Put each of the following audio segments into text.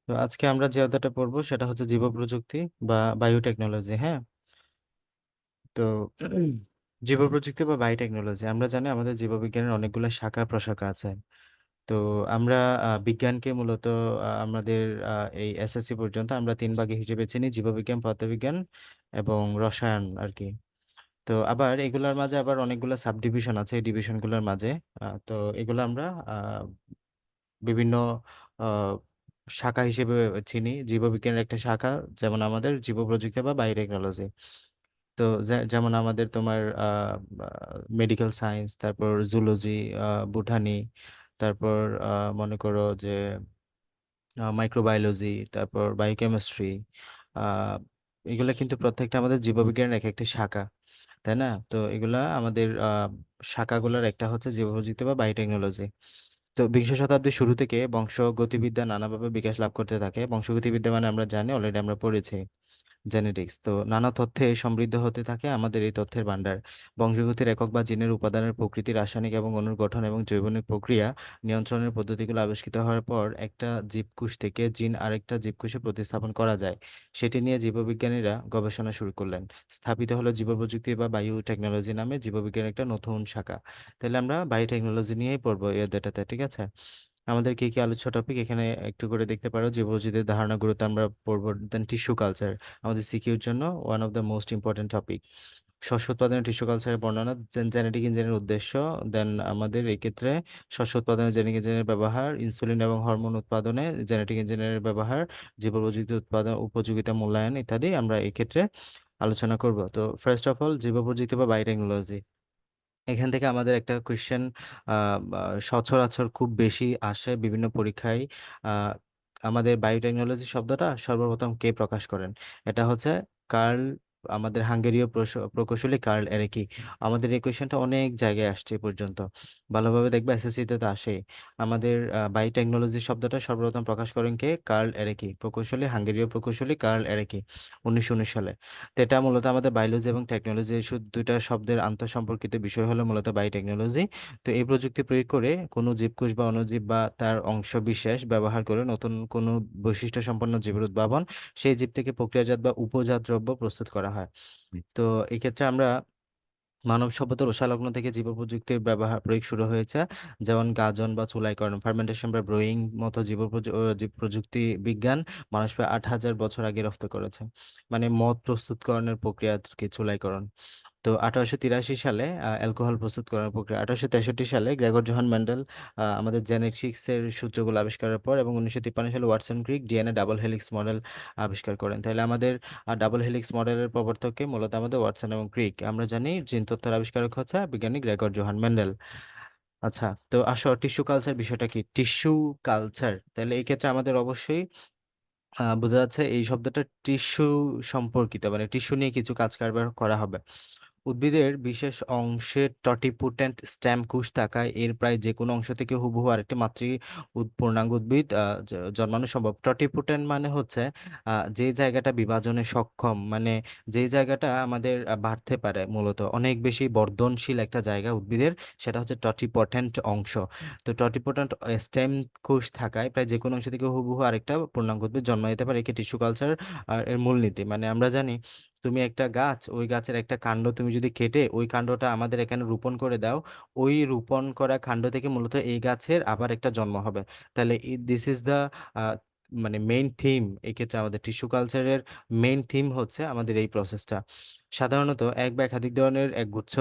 তো আজকে আমরা যে অধ্যায়টা পড়বো সেটা হচ্ছে জীবপ্রযুক্তি বা বায়োটেকনোলজি। হ্যাঁ, তো জীবপ্রযুক্তি বা বায়োটেকনোলজি আমরা জানি আমাদের জীববিজ্ঞানের অনেকগুলো শাখা প্রশাখা আছে। তো আমরা বিজ্ঞানকে মূলত আমাদের এই এসএসসি পর্যন্ত আমরা তিন ভাগে হিসেবে চিনি: জীববিজ্ঞান, পদার্থবিজ্ঞান এবং রসায়ন আর কি। তো আবার এগুলোর মাঝে আবার অনেকগুলো সাব ডিভিশন আছে এই ডিভিশনগুলোর মাঝে। তো এগুলো আমরা আহ, বিভিন্ন আহ, শাখা হিসেবে চিনি। জীববিজ্ঞানের একটা শাখা, যেমন আমাদের জীবপ্রযুক্তি বা বায়োটেকনোলজি। তো যেমন আমাদের তোমার মেডিকেল সায়েন্স, তারপর জুলজি, বোটানি, তারপর মনে করো যে মাইক্রোবায়োলজি, তারপর বায়োকেমিস্ট্রি। আহ এগুলা কিন্তু প্রত্যেকটা আমাদের জীববিজ্ঞানের এক একটা শাখা, তাই না? তো এগুলা আমাদের শাখাগুলোর একটা হচ্ছে জীবপ্রযুক্তি বা বায়োটেকনোলজি। তো বিংশ শতাব্দীর শুরু থেকে বংশগতিবিদ্যা নানাভাবে বিকাশ লাভ করতে থাকে। বংশগতিবিদ্যা মানে আমরা জানি, অলরেডি আমরা পড়েছি, জেনেটিক্স। তো নানা তথ্যে সমৃদ্ধ হতে থাকে আমাদের এই তথ্যের ভান্ডার। বংশগতির একক বা জিনের উপাদানের প্রকৃতি, রাসায়নিক এবং অণুর গঠন এবং জৈবনিক প্রক্রিয়া নিয়ন্ত্রণের পদ্ধতিগুলো আবিষ্কৃত হওয়ার পর একটা জীবকোষ থেকে জিন আরেকটা জীবকোষে প্রতিস্থাপন করা যায়, সেটি নিয়ে জীববিজ্ঞানীরা গবেষণা শুরু করলেন। স্থাপিত হলো জীবপ্রযুক্তি বা বায়োটেকনোলজি নামে জীববিজ্ঞানের একটা নতুন শাখা। তাহলে আমরা বায়োটেকনোলজি নিয়েই পড়বো এই অধ্যায়টাতে, ঠিক আছে? আমাদের কি কি আলোচ্য টপিক এখানে একটু করে দেখতে পারো। জীববৈচিত্র্যের ধারণা গুরুত্ব আমরা পড়বো। দেন টিস্যু কালচার, আমাদের সিকিউর জন্য one of the most important topic. শস্য উৎপাদনের টিস্যু কালচারের বর্ণনা, জেনেটিক ইঞ্জিনিয়ারিং উদ্দেশ্য। দেন আমাদের এই ক্ষেত্রে শস্য উৎপাদনে জেনেটিক ইঞ্জিনিয়ারিং ব্যবহার, ইনসুলিন এবং হরমোন উৎপাদনে জেনেটিক ইঞ্জিনিয়ারিং ব্যবহার, জীববৈচিত্র্য উৎপাদন উপযোগিতা মূল্যায়ন ইত্যাদি আমরা এই ক্ষেত্রে আলোচনা করব। তো ফার্স্ট অফ অল, জীববৈচিত্র্য বা বায়োটেকনোলজি। এখান থেকে আমাদের একটা কোয়েশ্চেন সচরাচর খুব বেশি আসে বিভিন্ন পরীক্ষায়। আহ, আমাদের বায়োটেকনোলজি শব্দটা সর্বপ্রথম কে প্রকাশ করেন? এটা হচ্ছে কার্ল, আমাদের হাঙ্গেরীয় প্রকৌশলী কার্ল এরেকি। আমাদের এই কোয়েশ্চেনটা অনেক জায়গায় আসছে এ পর্যন্ত, ভালোভাবে দেখবে এসএসসিতে তো আসেই। আমাদের বায়োটেকনোলজি শব্দটা সর্বপ্রথম প্রকাশ করেন কে? কার্ল এরেকি, প্রকৌশলী, হাঙ্গেরীয় প্রকৌশলী কার্ল এরেকি, 1919 সালে। তো এটা মূলত আমাদের বায়োলজি এবং টেকনোলজি দুইটা শব্দের আন্তঃসম্পর্কিত বিষয় হলো মূলত বায়োটেকনোলজি। তো এই প্রযুক্তি প্রয়োগ করে কোনো জীবকোষ বা অণুজীব বা তার অংশ বিশেষ ব্যবহার করে নতুন কোনো বৈশিষ্ট্য সম্পন্ন জীবের উদ্ভাবন, সেই জীব থেকে প্রক্রিয়াজাত বা উপজাত দ্রব্য প্রস্তুত করা হয়। তো এই ক্ষেত্রে আমরা মানব সভ্যতার ওশালগ্ন থেকে জীব প্রযুক্তির ব্যবহার প্রয়োগ শুরু হয়েছে। যেমন গাজন বা চুলাইকরণ, ফার্মেন্টেশন বা ব্রুইং মতো জীব প্রযুক্তি বিজ্ঞান মানুষ প্রায় 8,000 বছর আগে রপ্ত করেছে। মানে মদ প্রস্তুতকরণের প্রক্রিয়া কি চুলাইকরণ। তো 1883 সালে অ্যালকোহল প্রস্তুতকরণের প্রক্রিয়া। 1863 সালে গ্রেগর জোহান মেন্ডেল আমাদের জেনেটিক্স এর সূত্রগুলো আবিষ্কারের পর, এবং 1953 সালে Watson Crick DNA double helix model আবিষ্কার করেন। তাহলে আমাদের ডাবল হেলিক্স মডেলের প্রবর্তককে মূলত আমাদের ওয়াটসন এবং ক্রিক। আমরা জানি জিন তত্ত্বের আবিষ্কারক হচ্ছে বিজ্ঞানী গ্রেগর জোহান মেন্ডেল। আচ্ছা, তো আসো টিস্যু কালচার বিষয়টা কি? টিস্যু কালচার, তাহলে এই ক্ষেত্রে আমাদের অবশ্যই বোঝা যাচ্ছে এই শব্দটা টিস্যু সম্পর্কিত, মানে টিস্যু নিয়ে কিছু কাজ কারবার করা হবে। উদ্ভিদের বিশেষ অংশে টটিপুটেন্ট স্টেম কোষ থাকায় এর প্রায় যে কোনো অংশ থেকে হুবহু আরেকটি পূর্ণাঙ্গ উদ্ভিদ জন্মানো সম্ভব। টটিপুটেন্ট মানে হচ্ছে যে জায়গাটা বিভাজনে সক্ষম, মানে যে জায়গাটা আমাদের বাড়তে পারে, মূলত অনেক বেশি বর্ধনশীল একটা জায়গা উদ্ভিদের, সেটা হচ্ছে টটিপটেন্ট অংশ। তো টটিপটেন্ট স্টেম কোষ থাকায় প্রায় যে কোনো অংশ থেকে হুবহু আরেকটা পূর্ণাঙ্গ উদ্ভিদ জন্ম দিতে পারে, একে টিস্যু কালচার এর মূলনীতি। মানে আমরা জানি তুমি একটা গাছ, ওই গাছের একটা কাণ্ড তুমি যদি কেটে ওই কাণ্ডটা আমাদের এখানে রোপণ করে দাও, ওই রোপণ করা কাণ্ড থেকে মূলত এই গাছের আবার একটা জন্ম হবে। তাহলে দিস ইজ দ্য মানে মেইন থিম। এই ক্ষেত্রে আমাদের টিস্যু কালচারের মেইন থিম হচ্ছে আমাদের এই প্রসেসটা। সাধারণত এক বা একাধিক ধরনের একগুচ্ছ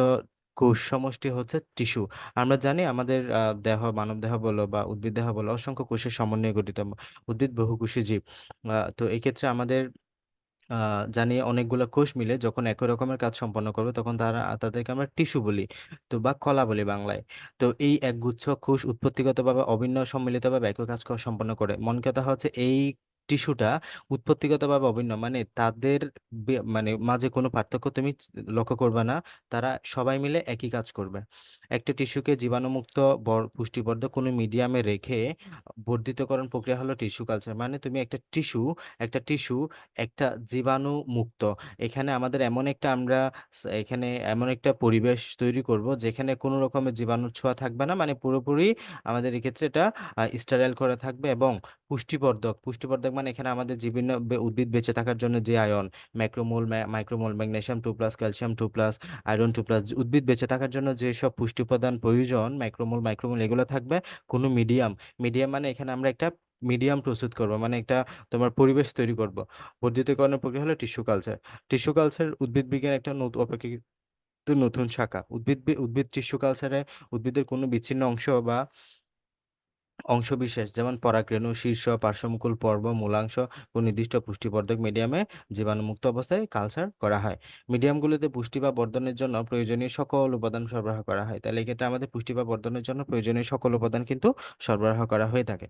কোষ সমষ্টি হচ্ছে টিস্যু। আমরা জানি আমাদের দেহ, মানব দেহ বলো বা উদ্ভিদ দেহ বলো, অসংখ্য কোষের সমন্বয়ে গঠিত। উদ্ভিদ বহুকোষী জীব। তো এই ক্ষেত্রে আমাদের জানি অনেকগুলো কোষ মিলে যখন একই রকমের কাজ সম্পন্ন করবে তখন তাদেরকে আমরা টিস্যু বলি, তো বা কলা বলি বাংলায়। তো এই একগুচ্ছ কোষ উৎপত্তিগতভাবে অভিন্ন সম্মিলিতভাবে একই কাজ সম্পন্ন করে। মন কথা হচ্ছে এই টিস্যুটা উৎপত্তিগতভাবে অভিন্ন, মানে তাদের মানে মাঝে কোনো পার্থক্য তুমি লক্ষ্য করবে না, তারা সবাই মিলে একই কাজ করবে। একটা টিস্যুকে জীবাণুমুক্ত পুষ্টিবর্ধক কোনো মিডিয়ামে রেখে বর্ধিতকরণ প্রক্রিয়া হলো টিস্যু কালচার। মানে তুমি একটা টিস্যু একটা জীবাণু মুক্ত। এখানে আমাদের এমন একটা আমরা এখানে এমন একটা পরিবেশ তৈরি করব যেখানে কোনো রকমের জীবাণুর ছোঁয়া থাকবে না, মানে পুরোপুরি আমাদের এক্ষেত্রে এটা স্টেরাইল করা থাকবে। এবং পুষ্টিবর্ধক, পুষ্টিবর্ধক মানে এখানে আমাদের বিভিন্ন উদ্ভিদ বেঁচে থাকার জন্য যে আয়ন, ম্যাক্রোমোল, মাইক্রোমোল, ম্যাগনেসিয়াম 2+, ক্যালসিয়াম 2+, আয়রন 2+, উদ্ভিদ বেঁচে থাকার জন্য যেসব পুষ্টি উপাদান প্রয়োজন, ম্যাক্রোমোল, মাইক্রোমোল, এগুলো থাকবে। কোনো মিডিয়াম, মিডিয়াম মানে এখানে আমরা একটা মিডিয়াম প্রস্তুত করব, মানে একটা তোমার পরিবেশ তৈরি করব। বর্ধিতকরণের প্রক্রিয়া হলো টিস্যু কালচার। টিস্যু কালচার উদ্ভিদ বিজ্ঞান একটা নতুন অপেক্ষাকৃত নতুন শাখা। উদ্ভিদ টিস্যু কালচারে উদ্ভিদের কোনো বিচ্ছিন্ন অংশ বা অংশবিশেষ যেমন পরাগরেণু, শীর্ষ, পার্শ্বমুকুল পর্ব, মূলাংশ কোন নির্দিষ্ট পুষ্টিবর্ধক মিডিয়ামে জীবাণুমুক্ত অবস্থায় কালচার করা হয়। মিডিয়ামগুলোতে পুষ্টি বা বর্ধনের জন্য প্রয়োজনীয় সকল উপাদান সরবরাহ করা হয়। তাহলে এক্ষেত্রে আমাদের পুষ্টি বা বর্ধনের জন্য প্রয়োজনীয় সকল উপাদান কিন্তু সরবরাহ করা হয়ে থাকে।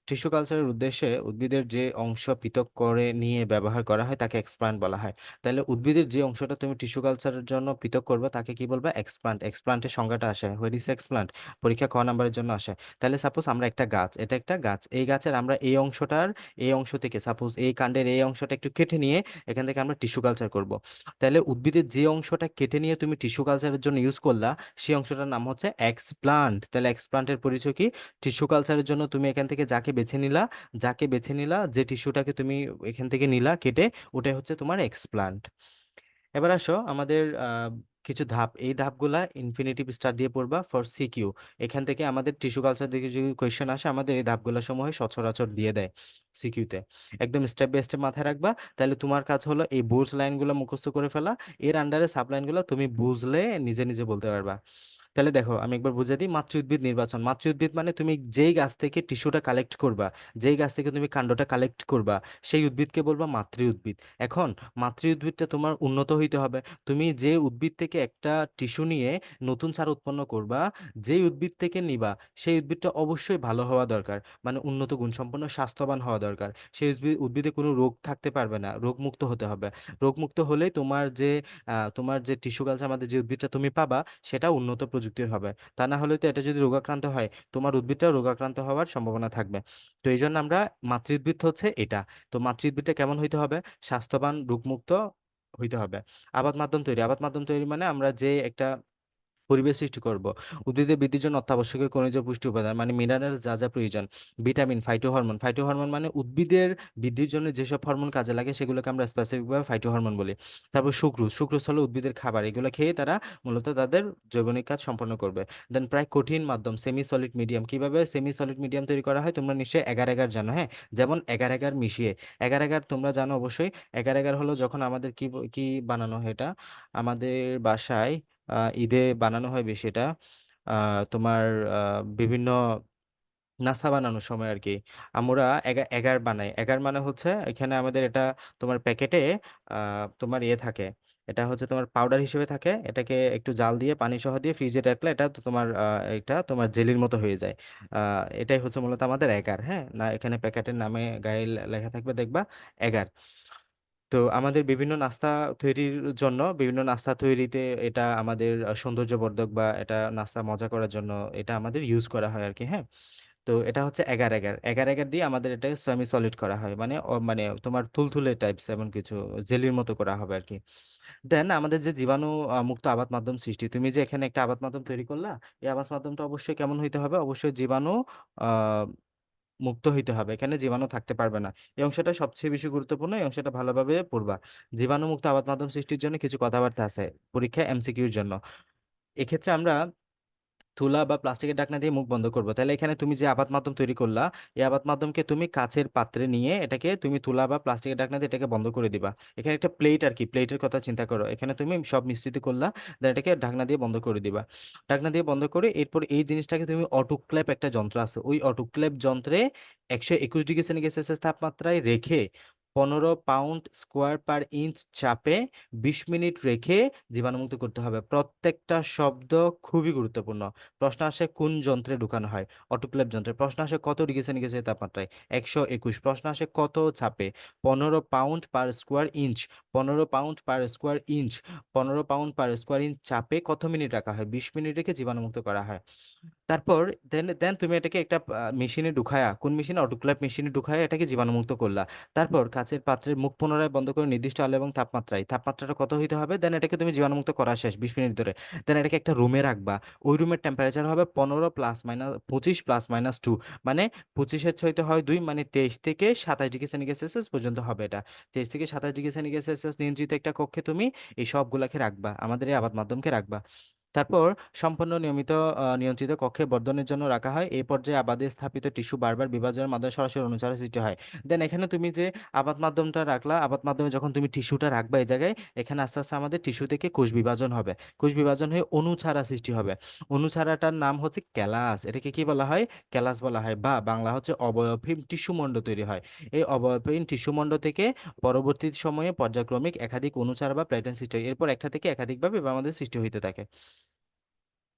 টিস্যু কালচারের উদ্দেশ্যে উদ্ভিদের যে অংশ পৃথক করে নিয়ে ব্যবহার করা হয় তাকে এক্সপ্লান্ট বলা হয়। তাহলে উদ্ভিদের যে অংশটা তুমি টিস্যু কালচারের জন্য পৃথক করবে তাকে কি বলবে? এক্সপ্লান্ট। এক্সপ্লান্টের সংজ্ঞাটা আসে, হোয়াট ইজ এক্সপ্লান্ট? পরীক্ষা ক নাম্বারের জন্য আসে। তাহলে সাপোজ আমরা একটা গাছ, এটা একটা গাছ, এই গাছের আমরা এই অংশটার এই অংশ থেকে সাপোজ এই কাণ্ডের এই অংশটা একটু কেটে নিয়ে এখান থেকে আমরা টিস্যু কালচার করব। তাহলে উদ্ভিদের যে অংশটা কেটে নিয়ে তুমি টিস্যু কালচারের জন্য ইউজ করলা, সেই অংশটার নাম হচ্ছে এক্সপ্লান্ট। তাহলে এক্সপ্লান্টের পরিচয় কি? টিস্যু কালচারের জন্য তুমি এখান থেকে যাকে বেছে নিলা, যে টিস্যুটাকে তুমি এখান থেকে নিলা কেটে, ওটাই হচ্ছে তোমার এক্সপ্লান্ট। এবার আসো আমাদের কিছু ধাপ, এই ধাপগুলা ইনফিনিটিভ স্টার দিয়ে পড়বা ফর সিকিউ। এখান থেকে আমাদের টিস্যু কালচার থেকে যদি কোয়েশ্চেন আসে, আমাদের এই ধাপগুলা সমূহে সচরাচর দিয়ে দেয় সিকিউতে। একদম স্টেপ বাই স্টেপ মাথায় রাখবা। তাহলে তোমার কাজ হলো এই বুলস লাইনগুলো মুখস্থ করে ফেলা, এর আন্ডারে সাব লাইনগুলো তুমি বুঝলে নিজে নিজে বলতে পারবা। তাহলে দেখো আমি একবার বুঝিয়ে দিই, মাতৃ উদ্ভিদ নির্বাচন। মাতৃ উদ্ভিদ মানে তুমি যেই গাছ থেকে টিস্যুটা কালেক্ট করবা, যেই গাছ থেকে তুমি কাণ্ডটা কালেক্ট করবা, সেই উদ্ভিদকে বলবা মাতৃ উদ্ভিদ। এখন মাতৃ উদ্ভিদটা তোমার উন্নত হইতে হবে। তুমি যে উদ্ভিদ থেকে একটা টিস্যু নিয়ে নতুন চারা উৎপন্ন করবা, যেই উদ্ভিদ থেকে নিবা সেই উদ্ভিদটা অবশ্যই ভালো হওয়া দরকার, মানে উন্নত গুণসম্পন্ন স্বাস্থ্যবান হওয়া দরকার। সেই উদ্ভিদে কোনো রোগ থাকতে পারবে না, রোগমুক্ত হতে হবে। রোগমুক্ত হলেই তোমার যে টিস্যু কালচার আমাদের যে উদ্ভিদটা তুমি পাবা, সেটা উন্নত প্রযুক্তির হবে। তা না হলে তো এটা যদি রোগাক্রান্ত হয়, তোমার উদ্ভিদটাও রোগাক্রান্ত হওয়ার সম্ভাবনা থাকবে। তো এই জন্য আমরা মাতৃ উদ্ভিদ হচ্ছে এটা। তো মাতৃ উদ্ভিদটা কেমন হইতে হবে? স্বাস্থ্যবান, রোগমুক্ত হইতে হবে। আবাদ মাধ্যম তৈরি মানে আমরা যে একটা পরিবেশ সৃষ্টি করব। উদ্ভিদের বৃদ্ধির জন্য অত্যাবশ্যকীয় খনিজ পুষ্টি উপাদান মানে মিনারেলস যা যা প্রয়োজন, ভিটামিন, ফাইটোহরমোন। ফাইটোহরমোন মানে উদ্ভিদের বৃদ্ধির জন্য যেসব হরমোন কাজে লাগে সেগুলোকে আমরা স্পেসিফিকভাবে ফাইটোহরমোন বলি। তারপর সুক্রোজ, সুক্রোজ হলো উদ্ভিদের খাবার, এগুলো খেয়ে তারা মূলত তাদের জৈবনিক কাজ সম্পন্ন করবে। দেন প্রায় কঠিন মাধ্যম সেমি সলিড মিডিয়াম। কিভাবে সেমি সলিড মিডিয়াম তৈরি করা হয় তোমরা নিশ্চয়ই এগার এগার জানো, হ্যাঁ? যেমন এগার এগার মিশিয়ে, এগার এগার তোমরা জানো অবশ্যই। এগার এগার হলো যখন আমাদের কি বানানো হয় এটা আমাদের বাসায় ঈদে বানানো হয় বেশি এটা। তোমার বিভিন্ন নাস্তা বানানোর সময় আর কি আমরা এগার এগার বানাই। এগার মানে হচ্ছে এখানে আমাদের এটা তোমার প্যাকেটে তোমার ইয়ে থাকে, এটা হচ্ছে তোমার পাউডার হিসেবে থাকে। এটাকে একটু জাল দিয়ে পানি সহ দিয়ে ফ্রিজে রাখলে এটা তো তোমার এটা তোমার জেলির মতো হয়ে যায়। এটাই হচ্ছে মূলত আমাদের এগার, হ্যাঁ? না এখানে প্যাকেটের নামে গায়ে লেখা থাকবে দেখবা এগার। তো আমাদের বিভিন্ন নাস্তা তৈরিতে এটা আমাদের সৌন্দর্যবর্ধক বা এটা নাস্তা মজা করার জন্য এটা আমাদের ইউজ করা হয় আর কি, হ্যাঁ? তো এটা হচ্ছে এগার এগার, এগার এগার দিয়ে আমাদের এটা সেমি সলিড করা হয়, মানে মানে তোমার তুলতুলে টাইপস এমন কিছু জেলির মতো করা হবে আর কি। দেন আমাদের যে জীবাণু মুক্ত আবাদ মাধ্যম সৃষ্টি, তুমি যে এখানে একটা আবাদ মাধ্যম তৈরি করলা, এই আবাদ মাধ্যমটা অবশ্যই কেমন হইতে হবে? অবশ্যই জীবাণু আহ মুক্ত হইতে হবে, এখানে জীবাণু থাকতে পারবে না। এই অংশটা সবচেয়ে বেশি গুরুত্বপূর্ণ, এই অংশটা ভালোভাবে পড়বা। জীবাণুমুক্ত আবাদ মাধ্যম সৃষ্টির জন্য কিছু কথাবার্তা আছে পরীক্ষা এমসিকিউর জন্য। এক্ষেত্রে আমরা তুলা বা প্লাস্টিকের ঢাকনা দিয়ে মুখ বন্ধ করবো। তাহলে এখানে তুমি যে আবাদ মাধ্যম তৈরি করলা, এই আবাদ মাধ্যমকে তুমি কাচের পাত্রে নিয়ে এটাকে তুমি তুলা বা প্লাস্টিকের ঢাকনা দিয়ে এটাকে বন্ধ করে দিবা। এখানে একটা প্লেট আর কি, প্লেটের কথা চিন্তা করো, এখানে তুমি সব মিশ্রিত করলা, দেন এটাকে ঢাকনা দিয়ে বন্ধ করে দিবা। ঢাকনা দিয়ে বন্ধ করে এরপর এই জিনিসটাকে তুমি অটোক্লেভ, একটা যন্ত্র আছে, ওই অটোক্লেভ যন্ত্রে 121 ডিগ্রি সেলসিয়াস তাপমাত্রায় রেখে 15 পাউন্ড স্কোয়ার পার ইঞ্চ চাপে 20 মিনিট রেখে জীবাণুমুক্ত করতে হবে। প্রত্যেকটা শব্দ খুবই গুরুত্বপূর্ণ। প্রশ্ন আসে কোন যন্ত্রে ঢুকানো হয়? অটোক্লেভ যন্ত্রে। প্রশ্ন আসে কত ডিগ্রি সেন্টিগ্রেড তাপমাত্রায়? 121। প্রশ্ন আসে কত চাপে? 15 pound per square inch. 15 pound per square inch. 15 pound per square inch চাপে কত মিনিট রাখা হয়? 20 মিনিট রেখে জীবাণুমুক্ত করা হয়। তারপর দেন দেন তুমি এটাকে একটা মেশিনে ঢুকায়া, কোন মেশিনে? অটোক্লেভ মেশিনে ঢুকায়া এটাকে জীবাণুমুক্ত করলা। তারপর কাছের কাচের পাত্রের মুখ পুনরায় বন্ধ করে নির্দিষ্ট আলো এবং তাপমাত্রাটা কত হইতে হবে, দেন এটাকে তুমি জীবাণুমুক্ত করা শেষ 20 মিনিট ধরে। দেন এটাকে একটা রুমে রাখবা। ওই রুমের টেম্পারেচার হবে 25 ± 2, মানে 25-এর ছয়তে হয় 2, মানে 23 থেকে 27 ডিগ্রি সেলসিয়াস পর্যন্ত হবে এটা। 23 থেকে 27 ডিগ্রি সেলসিয়াস নিয়ন্ত্রিত একটা কক্ষে তুমি এই সবগুলাকে রাখবা, আমাদের এই আবাদ মাধ্যমকে রাখবা। তারপর সম্পূর্ণ নিয়মিত নিয়ন্ত্রিত কক্ষে বর্ধনের জন্য রাখা হয়। এই পর্যায়ে আবাদে স্থাপিত টিস্যু বারবার বিভাজনের মাধ্যমে সরাসরি অনুচারে সৃষ্টি হয়। দেন এখানে তুমি যে আবাদ মাধ্যমটা রাখলা, আবাদ মাধ্যমে যখন তুমি টিস্যুটা রাখবা এই জায়গায়, এখানে আস্তে আস্তে আমাদের টিস্যু থেকে কোষ বিভাজন হবে। কোষ বিভাজন হয়ে অণুছাড়া সৃষ্টি হবে। অণুছাড়াটার নাম হচ্ছে ক্যালাস। এটাকে কি বলা হয়? ক্যালাস বলা হয়, বা বাংলা হচ্ছে অবয়বহীন টিস্যুমণ্ড তৈরি হয়। এই অবয়বহীন টিস্যুমণ্ড থেকে পরবর্তী সময়ে পর্যায়ক্রমিক একাধিক অণুছাড়া বা প্লাটেলেট সৃষ্টি হয়। এরপর একটা থেকে একাধিকভাবে এবার আমাদের সৃষ্টি হইতে থাকে।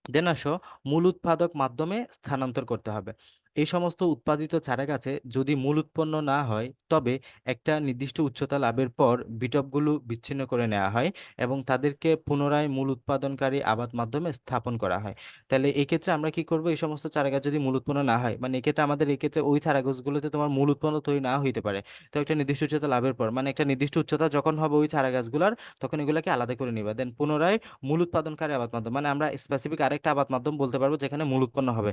দেন আসো মূল উৎপাদক মাধ্যমে স্থানান্তর করতে হবে। এই সমস্ত উৎপাদিত চারাগাছে যদি মূল উৎপন্ন না হয়, তবে একটা নির্দিষ্ট উচ্চতা লাভের পর বিটপগুলো বিচ্ছিন্ন করে নেওয়া হয় এবং তাদেরকে পুনরায় মূল উৎপাদনকারী আবাদ মাধ্যমে স্থাপন করা হয়। তাহলে এই ক্ষেত্রে আমরা কি করব? এই সমস্ত চারাগাছ যদি মূল উৎপন্ন না হয়, মানে এক্ষেত্রে আমাদের এক্ষেত্রে ওই চারাগাছগুলোতে তোমার মূল উৎপন্ন তৈরি না হইতে পারে। তো একটা নির্দিষ্ট উচ্চতা লাভের পর, মানে একটা নির্দিষ্ট উচ্চতা যখন হবে ওই চারাগাছগুলোর, তখন এগুলোকে আলাদা করে নিবা। দেন পুনরায় মূল উৎপাদনকারী আবাদ মাধ্যম, মানে আমরা স্পেসিফিক আরেকটা আবাদ মাধ্যম বলতে পারবো যেখানে মূল উৎপন্ন হবে,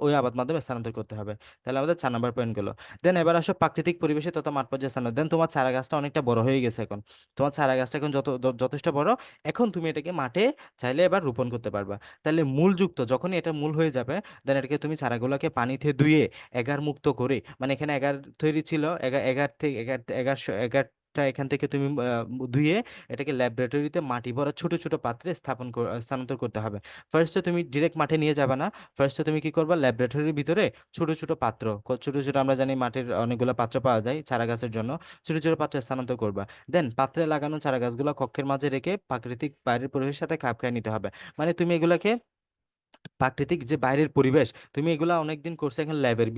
ওই আবাদ মাধ্যমে স্থানান্তর করতে হবে। তাহলে আমাদের 4 নম্বর পয়েন্ট গেল। দেন এবার আসো প্রাকৃতিক পরিবেশে তথা মাঠ পর্যায়ে স্থানান্তর। দেন তোমার চারা গাছটা অনেকটা বড় হয়ে গেছে এখন। তোমার চারা গাছটা এখন যথেষ্ট বড়। এখন তুমি এটাকে মাঠে চাইলে এবার রোপণ করতে পারবা। তাহলে মূলযুক্ত যখনই এটা মূল হয়ে যাবে, দেন এটাকে তুমি চারাগুলোকে পানিতে ধুয়ে এগার মুক্ত করে, মানে এখানে এগার তৈরি ছিল, এগার এগার থেকে এগার এগারশো এগারটা এখান থেকে তুমি ধুয়ে এটাকে ল্যাবরেটরিতে মাটি ভরা ছোট ছোট পাত্রে স্থানান্তর করতে হবে। ফার্স্টে তুমি ডিরেক্ট মাঠে নিয়ে যাবে না। ফার্স্টে তুমি কি করবা, ল্যাবরেটরির ভিতরে ছোট ছোট পাত্র, ছোট ছোট আমরা জানি মাটির অনেকগুলো পাত্র পাওয়া যায় চারা গাছের জন্য, ছোট ছোট পাত্রে স্থানান্তর করবা। দেন পাত্রে লাগানো চারা গাছগুলো কক্ষের মাঝে রেখে প্রাকৃতিক বাইরের পরিবেশের সাথে খাপ খাইয়ে নিতে হবে। মানে তুমি এগুলাকে প্রাকৃতিক যে বাইরের পরিবেশ, তুমি এগুলা অনেকদিন করছো, এখন ল্যাবের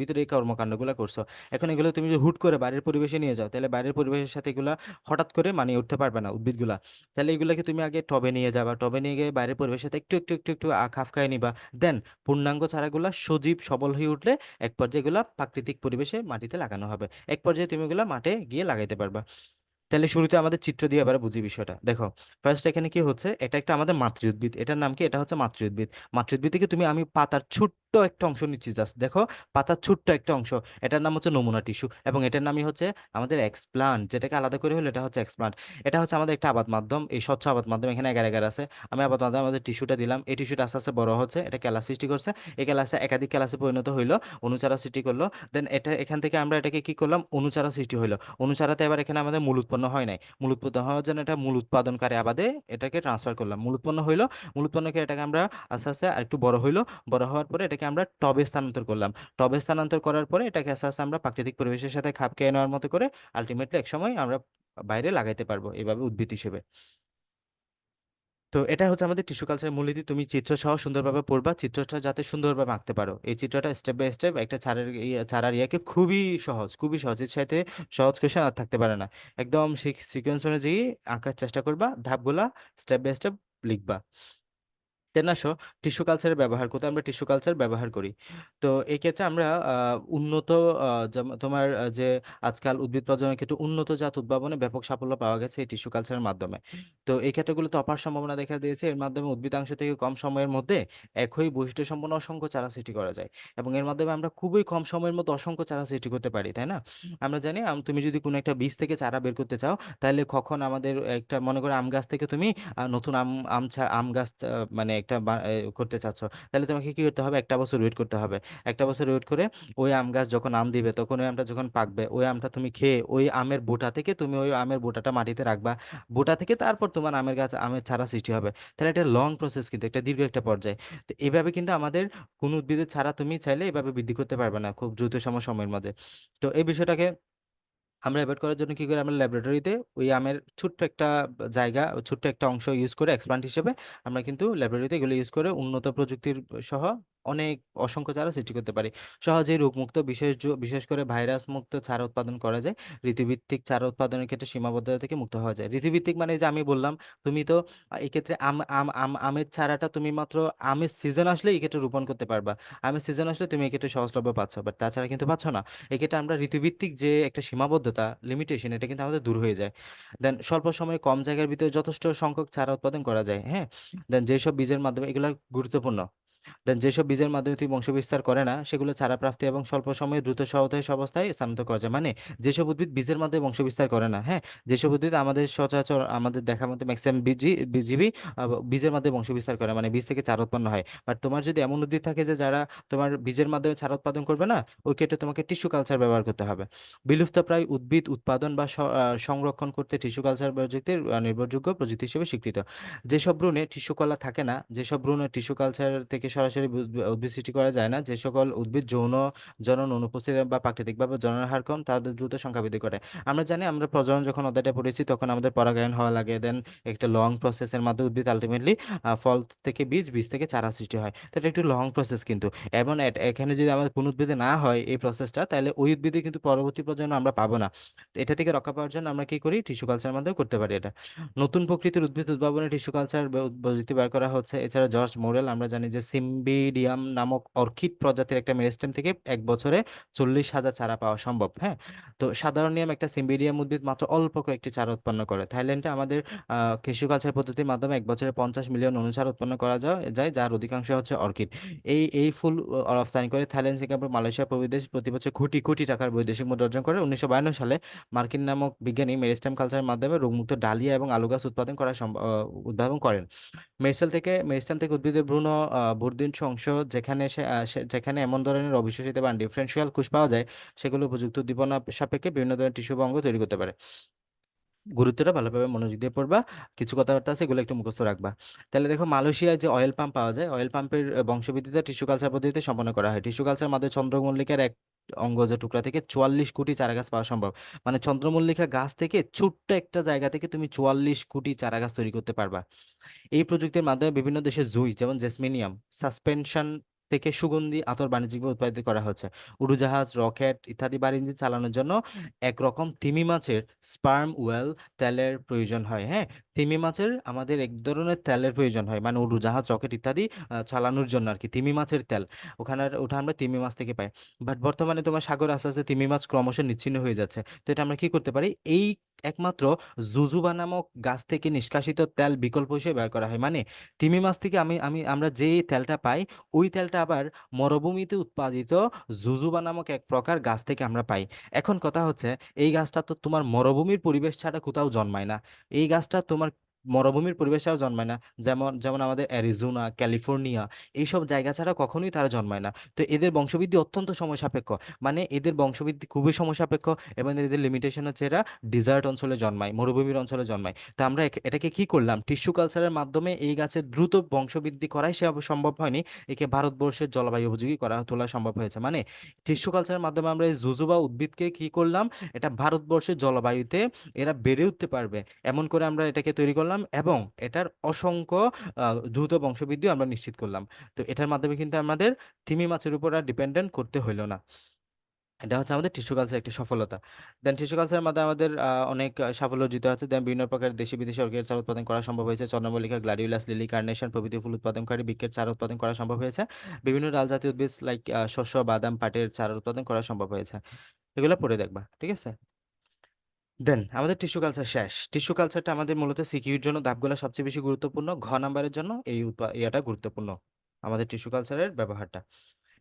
ভিতরে এই কর্মকাণ্ডগুলো করছো। এখন এগুলো তুমি যদি হুট করে বাইরের পরিবেশে নিয়ে যাও, তাহলে বাইরের পরিবেশের সাথে এগুলা হঠাৎ করে মানিয়ে উঠতে পারবে না উদ্ভিদগুলা। তাহলে এগুলাকে তুমি আগে টবে নিয়ে যাবা, টবে নিয়ে গিয়ে বাইরের পরিবেশের সাথে একটু একটু একটু একটু খাপ খাইয়ে নিবা। দেন পূর্ণাঙ্গ চারাগুলা সজীব সবল হয়ে উঠলে এক পর্যায়ে এগুলা প্রাকৃতিক পরিবেশে মাটিতে লাগানো হবে। এক পর্যায়ে তুমি এগুলা মাঠে গিয়ে লাগাইতে পারবা। তাহলে শুরুতে আমাদের চিত্র দিয়ে এবারে বুঝি বিষয়টা, দেখো। ফার্স্ট এখানে কি হচ্ছে, এটা একটা আমাদের মাতৃ উদ্ভিদ, এটার নাম কি? এটা হচ্ছে মাতৃ উদ্ভিদ। মাতৃ উদ্ভিদ থেকে তুমি আমি পাতার ছোট্ট একটা অংশ নিচ্ছি, জাস্ট দেখো, পাতার ছোট্ট একটা অংশ। এটার নাম হচ্ছে নমুনা টিস্যু, এবং এটার নামই হচ্ছে আমাদের এক্সপ্লান্ট, যেটাকে আলাদা করে হলো এটা হচ্ছে এক্সপ্লান্ট। এটা হচ্ছে আমাদের একটা আবাদ মাধ্যম, এই স্বচ্ছ আবাদ মাধ্যম, এখানে এগার এগার আছে। আমি আবাদ মাধ্যমে আমাদের টিস্যুটা দিলাম, এই টিস্যুটা আস্তে আস্তে বড় হচ্ছে, এটা ক্যালাস সৃষ্টি করছে। এই ক্যালাসটা একাধিক ক্যালাসে পরিণত হইলো, অনুচারা সৃষ্টি করলো। দেন এটা এখান থেকে আমরা এটাকে কি করলাম, অনুচারা সৃষ্টি হইলো। অনুচারাতে এবার এখানে আমাদের মূল উৎপন্ন হয় নাই। মূল উৎপাদন হওয়ার জন্য এটা মূল উৎপাদনকারী আবাদে এটাকে ট্রান্সফার করলাম, মূল উৎপন্ন হইলো। মূল উৎপন্নকে এটাকে আমরা আস্তে আস্তে আরেকটু বড় হইলো। বড় হওয়ার পরে এটাকে আমরা টবে স্থানান্তর করলাম। টবে স্থানান্তর করার পরে এটাকে আস্তে আস্তে আমরা প্রাকৃতিক পরিবেশের সাথে খাপ খেয়ে নেওয়ার মতো করে আলটিমেটলি একসময় আমরা বাইরে লাগাইতে পারবো এইভাবে উদ্ভিদ হিসেবে। তো এটা হচ্ছে আমাদের টিস্যু কালচারের মূলনীতি। তুমি চিত্র সহ সুন্দরভাবে পড়বা, চিত্রটা যাতে সুন্দরভাবে আঁকতে পারো। এই চিত্রটা স্টেপ বাই স্টেপ একটা চারার ইয়াকে খুবই সহজ, খুবই সহজ, এর সাথে সহজ কোয়েশ্চেন আর থাকতে পারে না। একদম সিকোয়েন্স অনুযায়ী আঁকার চেষ্টা করবা, ধাপগুলা স্টেপ বাই স্টেপ লিখবা। দেন আসো টিস্যু কালচারের ব্যবহার করতে, আমরা টিস্যু কালচার ব্যবহার করি। তো এই ক্ষেত্রে আমরা উন্নত তোমার যে আজকাল উদ্ভিদ প্রজননের ক্ষেত্রে উন্নত জাত উদ্ভাবনে ব্যাপক সাফল্য পাওয়া গেছে এই টিস্যু কালচারের মাধ্যমে। তো এই ক্ষেত্রগুলোতে অপার সম্ভাবনা দেখা দিয়েছে। এর মাধ্যমে উদ্ভিদাংশ থেকে কম সময়ের মধ্যে একই বৈশিষ্ট্য সম্পন্ন অসংখ্য চারা সৃষ্টি করা যায়, এবং এর মাধ্যমে আমরা খুবই কম সময়ের মধ্যে অসংখ্য চারা সৃষ্টি করতে পারি, তাই না? আমরা জানি তুমি যদি কোনো একটা বীজ থেকে চারা বের করতে চাও, তাহলে কখন আমাদের একটা মনে করো আম গাছ থেকে তুমি নতুন আম গাছ মানে একটা করতে চাচ্ছ, তাহলে তোমাকে কি করতে হবে, একটা বছর ওয়েট করতে হবে। একটা বছর ওয়েট করে ওই আম গাছ যখন আম দিবে, তখন ওই আমটা যখন পাকবে, ওই আমটা তুমি খেয়ে ওই আমের বোটা থেকে তুমি ওই আমের বোটাটা মাটিতে রাখবা। বোটা থেকে তারপর তোমার আমের চারা সৃষ্টি হবে। তাহলে এটা লং প্রসেস, কিন্তু একটা দীর্ঘ একটা পর্যায়ে। তো এভাবে কিন্তু আমাদের কোন উদ্ভিদের ছাড়া তুমি চাইলে এভাবে বৃদ্ধি করতে পারবে না খুব দ্রুত সময়ের মধ্যে। তো এই বিষয়টাকে আমরা অ্যাভয়েড করার জন্য কি করি, আমরা ল্যাবরেটরিতে ওই আমের ছোট্ট একটা জায়গা, ছোট্ট একটা অংশ ইউজ করে এক্সপ্লান্ট হিসেবে আমরা কিন্তু ল্যাবরেটরিতে এগুলো ইউজ করে উন্নত প্রযুক্তির সহ অনেক অসংখ্য চারা সৃষ্টি করতে পারি। সহজেই রোগমুক্ত বিশেষ করে ভাইরাস মুক্ত চারা উৎপাদন করা যায়। ঋতুভিত্তিক চারা উৎপাদনের ক্ষেত্রে সীমাবদ্ধতা থেকে মুক্ত হওয়া যায়। ঋতুভিত্তিক মানে যে আমি বললাম, তুমি তো এক্ষেত্রে আমের চারাটা তুমি মাত্র আমের সিজন আসলে এক্ষেত্রে রোপণ করতে পারবা। আমের সিজন আসলে তুমি এক্ষেত্রে সহজলভ্য পাচ্ছ, বাট তাছাড়া কিন্তু পাচ্ছ না। এক্ষেত্রে আমরা ঋতুভিত্তিক যে একটা সীমাবদ্ধতা, লিমিটেশন, এটা কিন্তু আমাদের দূর হয়ে যায়। দেন স্বল্প সময়ে কম জায়গার ভিতরে যথেষ্ট সংখ্যক চারা উৎপাদন করা যায়। হ্যাঁ, দেন যেসব বীজের মাধ্যমে এগুলা গুরুত্বপূর্ণ। দেন যেসব বীজের মাধ্যমে তুই বংশবিস্তার করে না সেগুলো চারা প্রাপ্তি এবং স্বল্প সময়ে দ্রুত সহজ অবস্থায় স্থানান্তর করা যায়। মানে যেসব উদ্ভিদ বীজের মাধ্যমে বংশবিস্তার করে না, হ্যাঁ, যেসব উদ্ভিদ আমাদের সচরাচর আমাদের দেখার মধ্যে ম্যাক্সিমাম বিজীবী বীজের মাধ্যমে বংশবিস্তার করে, মানে বীজ থেকে চারা উৎপন্ন হয়। বাট তোমার যদি এমন উদ্ভিদ থাকে যে যারা তোমার বীজের মাধ্যমে চারা উৎপাদন করবে না, ওই ক্ষেত্রে তোমাকে টিস্যু কালচার ব্যবহার করতে হবে। বিলুপ্তপ্রায় উদ্ভিদ উৎপাদন বা সংরক্ষণ করতে টিস্যু কালচার প্রযুক্তির নির্ভরযোগ্য প্রযুক্তি হিসেবে স্বীকৃত। যেসব ভ্রূণে টিস্যু কলা থাকে না, যেসব ভ্রূণে টিস্যু কালচার থেকে সরাসরি উদ্ভিদ সৃষ্টি করা যায় না, যে সকল উদ্ভিদ যৌন জনন অনুপস্থিত বা প্রাকৃতিকভাবে জননের হার কম, তাদের দ্রুত সংখ্যা বৃদ্ধি করে। আমরা জানি আমরা প্রজনন যখন অধ্যায়টা পড়েছি তখন আমাদের পরাগায়ন হওয়া লাগে, দেন একটা লং প্রসেসের মাধ্যমে উদ্ভিদ আলটিমেটলি ফল থেকে বীজ, বীজ থেকে চারা সৃষ্টি হয়। তো এটা একটু লং প্রসেস কিন্তু। এবং এখানে যদি আমাদের কোন উদ্ভিদে না হয় এই প্রসেসটা, তাহলে ওই উদ্ভিদে কিন্তু পরবর্তী প্রজন্ম আমরা পাবো না। তো এটা থেকে রক্ষা পাওয়ার জন্য আমরা কি করি, টিস্যু কালচারের মাধ্যমে করতে পারি এটা। নতুন প্রকৃতির উদ্ভিদ উদ্ভাবনে টিস্যু কালচার প্রযুক্তি বের করা হচ্ছে। এছাড়া জর্জ মোরেল, আমরা জানি যে সিম্বিডিয়াম নামক অর্কিড প্রজাতির একটা মেরিস্টেম থেকে 1 বছরে 40,000 চারা পাওয়া সম্ভব। হ্যাঁ, তো সাধারণ নিয়ম একটা সিম্বিডিয়াম উদ্ভিদ মাত্র অল্প কয়েকটি চারা উৎপন্ন করে। থাইল্যান্ডে আমাদের টিস্যু কালচার পদ্ধতির মাধ্যমে 1 বছরে 50 মিলিয়ন অনুচার উৎপন্ন করা যায়, যার অধিকাংশ হচ্ছে অর্কিড। এই ফুল রপ্তানি করে থাইল্যান্ড, সিঙ্গাপুর, মালয়েশিয়া প্রভৃতি দেশ প্রতি বছর কোটি কোটি টাকার বৈদেশিক মুদ্রা অর্জন করে। 1952 সালে মার্কিন নামক বিজ্ঞানী মেরিস্টেম কালচারের মাধ্যমে রোগমুক্ত ডালিয়া এবং আলু গাছ উৎপাদন উদ্ভাবন করেন। মেরিস্টেম থেকে উদ্ভিদের ভ্রূণাংশ অংশ যেখানে এমন ধরনের অবিশ্বাসিত বা ডিফারেন্সিয়াল কোষ পাওয়া যায়, সেগুলো উপযুক্ত উদ্দীপনা সাপেক্ষে বিভিন্ন ধরনের টিস্যু বা অঙ্গ তৈরি করতে পারে। গুরুত্বটা ভালোভাবে মনোযোগ দিয়ে পড়বা। কিছু কথাবার্তা আছে এগুলো একটু মুখস্থ রাখবা। তাহলে দেখো, মালয়েশিয়ায় যে অয়েল পাম্প পাওয়া যায়, অয়েল পাম্পের বংশবৃদ্ধিতে টিস্যু কালচার পদ্ধতিতে সম্পন্ন করা হয়। টিস্যু কালচার মাধ্যমে চন্দ্রমল্লিকার এক অঙ্গজ টুকরা থেকে 44 কোটি চারা গাছ পাওয়া সম্ভব। মানে চন্দ্রমল্লিকা গাছ থেকে ছোট্ট একটা জায়গা থেকে তুমি 44 কোটি চারা গাছ তৈরি করতে পারবা। এই প্রযুক্তির মাধ্যমে বিভিন্ন দেশে জুই যেমন জেসমিনিয়াম সাসপেনশন থেকে সুগন্ধি আতর বাণিজ্যিকভাবে উৎপাদিত করা হচ্ছে। উড়োজাহাজ, রকেট ইত্যাদি বাণিজ্য ইঞ্জিন চালানোর জন্য একরকম তিমি মাছের স্পার্ম ওয়েল তেলের প্রয়োজন হয়। হ্যাঁ, তিমি মাছের আমাদের এক ধরনের তেলের প্রয়োজন হয়, মানে উড়োজাহাজ, রকেট ইত্যাদি চালানোর জন্য আর কি। তিমি মাছের তেল ওটা আমরা তিমি মাছ থেকে পাই। বাট বর্তমানে তোমার সাগরে আস্তে আস্তে তিমি মাছ ক্রমশ নিচ্ছিন্ন হয়ে যাচ্ছে। তো এটা আমরা কি করতে পারি, এই একমাত্র জুজুবা নামক গাছ থেকে নিষ্কাশিত তেল বিকল্প হিসেবে ব্যবহার করা হয়। মানে তিমি মাছ থেকে আমরা যে তেলটা পাই, ওই তেলটা আবার মরুভূমিতে উৎপাদিত জুজুবা নামক এক প্রকার গাছ থেকে আমরা পাই। এখন কথা হচ্ছে, এই গাছটা তো তোমার মরুভূমির পরিবেশ ছাড়া কোথাও জন্মায় না। এই গাছটা তোমার মরুভূমির পরিবেশ ছাড়া জন্মায় না। যেমন যেমন আমাদের অ্যারিজোনা, ক্যালিফোর্নিয়া, এইসব জায়গা ছাড়া কখনোই তারা জন্মায় না। তো এদের বংশবৃদ্ধি অত্যন্ত সময় সাপেক্ষ। মানে এদের বংশবৃদ্ধি খুবই সময় সাপেক্ষ, এবং এদের লিমিটেশন হচ্ছে এরা ডিজার্ট অঞ্চলে জন্মায়, মরুভূমির অঞ্চলে জন্মায়। তো আমরা এটাকে কি করলাম, টিস্যু কালচারের মাধ্যমে এই গাছের দ্রুত বংশবৃদ্ধি করাই সে সম্ভব হয়নি, একে ভারতবর্ষের জলবায়ু উপযোগী তোলা সম্ভব হয়েছে। মানে টিস্যু কালচারের মাধ্যমে আমরা এই জুজুবা উদ্ভিদকে কি করলাম, এটা ভারতবর্ষের জলবায়ুতে এরা বেড়ে উঠতে পারবে এমন করে আমরা এটাকে তৈরি করলাম, এবং এটার অসংখ্য দ্রুত বংশবৃদ্ধি আমরা নিশ্চিত করলাম। তো এটার মাধ্যমে কিন্তু আমাদের তিমি মাছের উপর আর ডিপেন্ডেন্ট করতে হইলো না। এটা হচ্ছে আমাদের টিস্যু কালচার একটি সফলতা। দেন টিস্যু কালচারের মাধ্যমে আমাদের অনেক সাফল্য অর্জিত আছে। দেন বিভিন্ন প্রকার দেশি বিদেশি অর্কিড চারা উৎপাদন করা সম্ভব হয়েছে। চন্দ্রমল্লিকা, গ্লাডিওলাস, লিলি, কার্নেশন প্রভৃতি ফুল উৎপাদনকারী বৃক্ষের চারা উৎপাদন করা সম্ভব হয়েছে। বিভিন্ন ডাল জাতীয় উদ্ভিদ লাইক শস্য, বাদাম, পাটের চারা উৎপাদন করা সম্ভব হয়েছে। এগুলো পড়ে দেখবা, ঠিক আছে? দেন আমাদের টিস্যু কালচার শেষ। টিস্যু কালচারটা আমাদের মূলত সিকিউর জন্য ধাপগুলো সবচেয়ে বেশি গুরুত্বপূর্ণ, নাম্বারের জন্য এই ইয়াটা গুরুত্বপূর্ণ, আমাদের টিস্যু কালচারের ব্যবহারটা।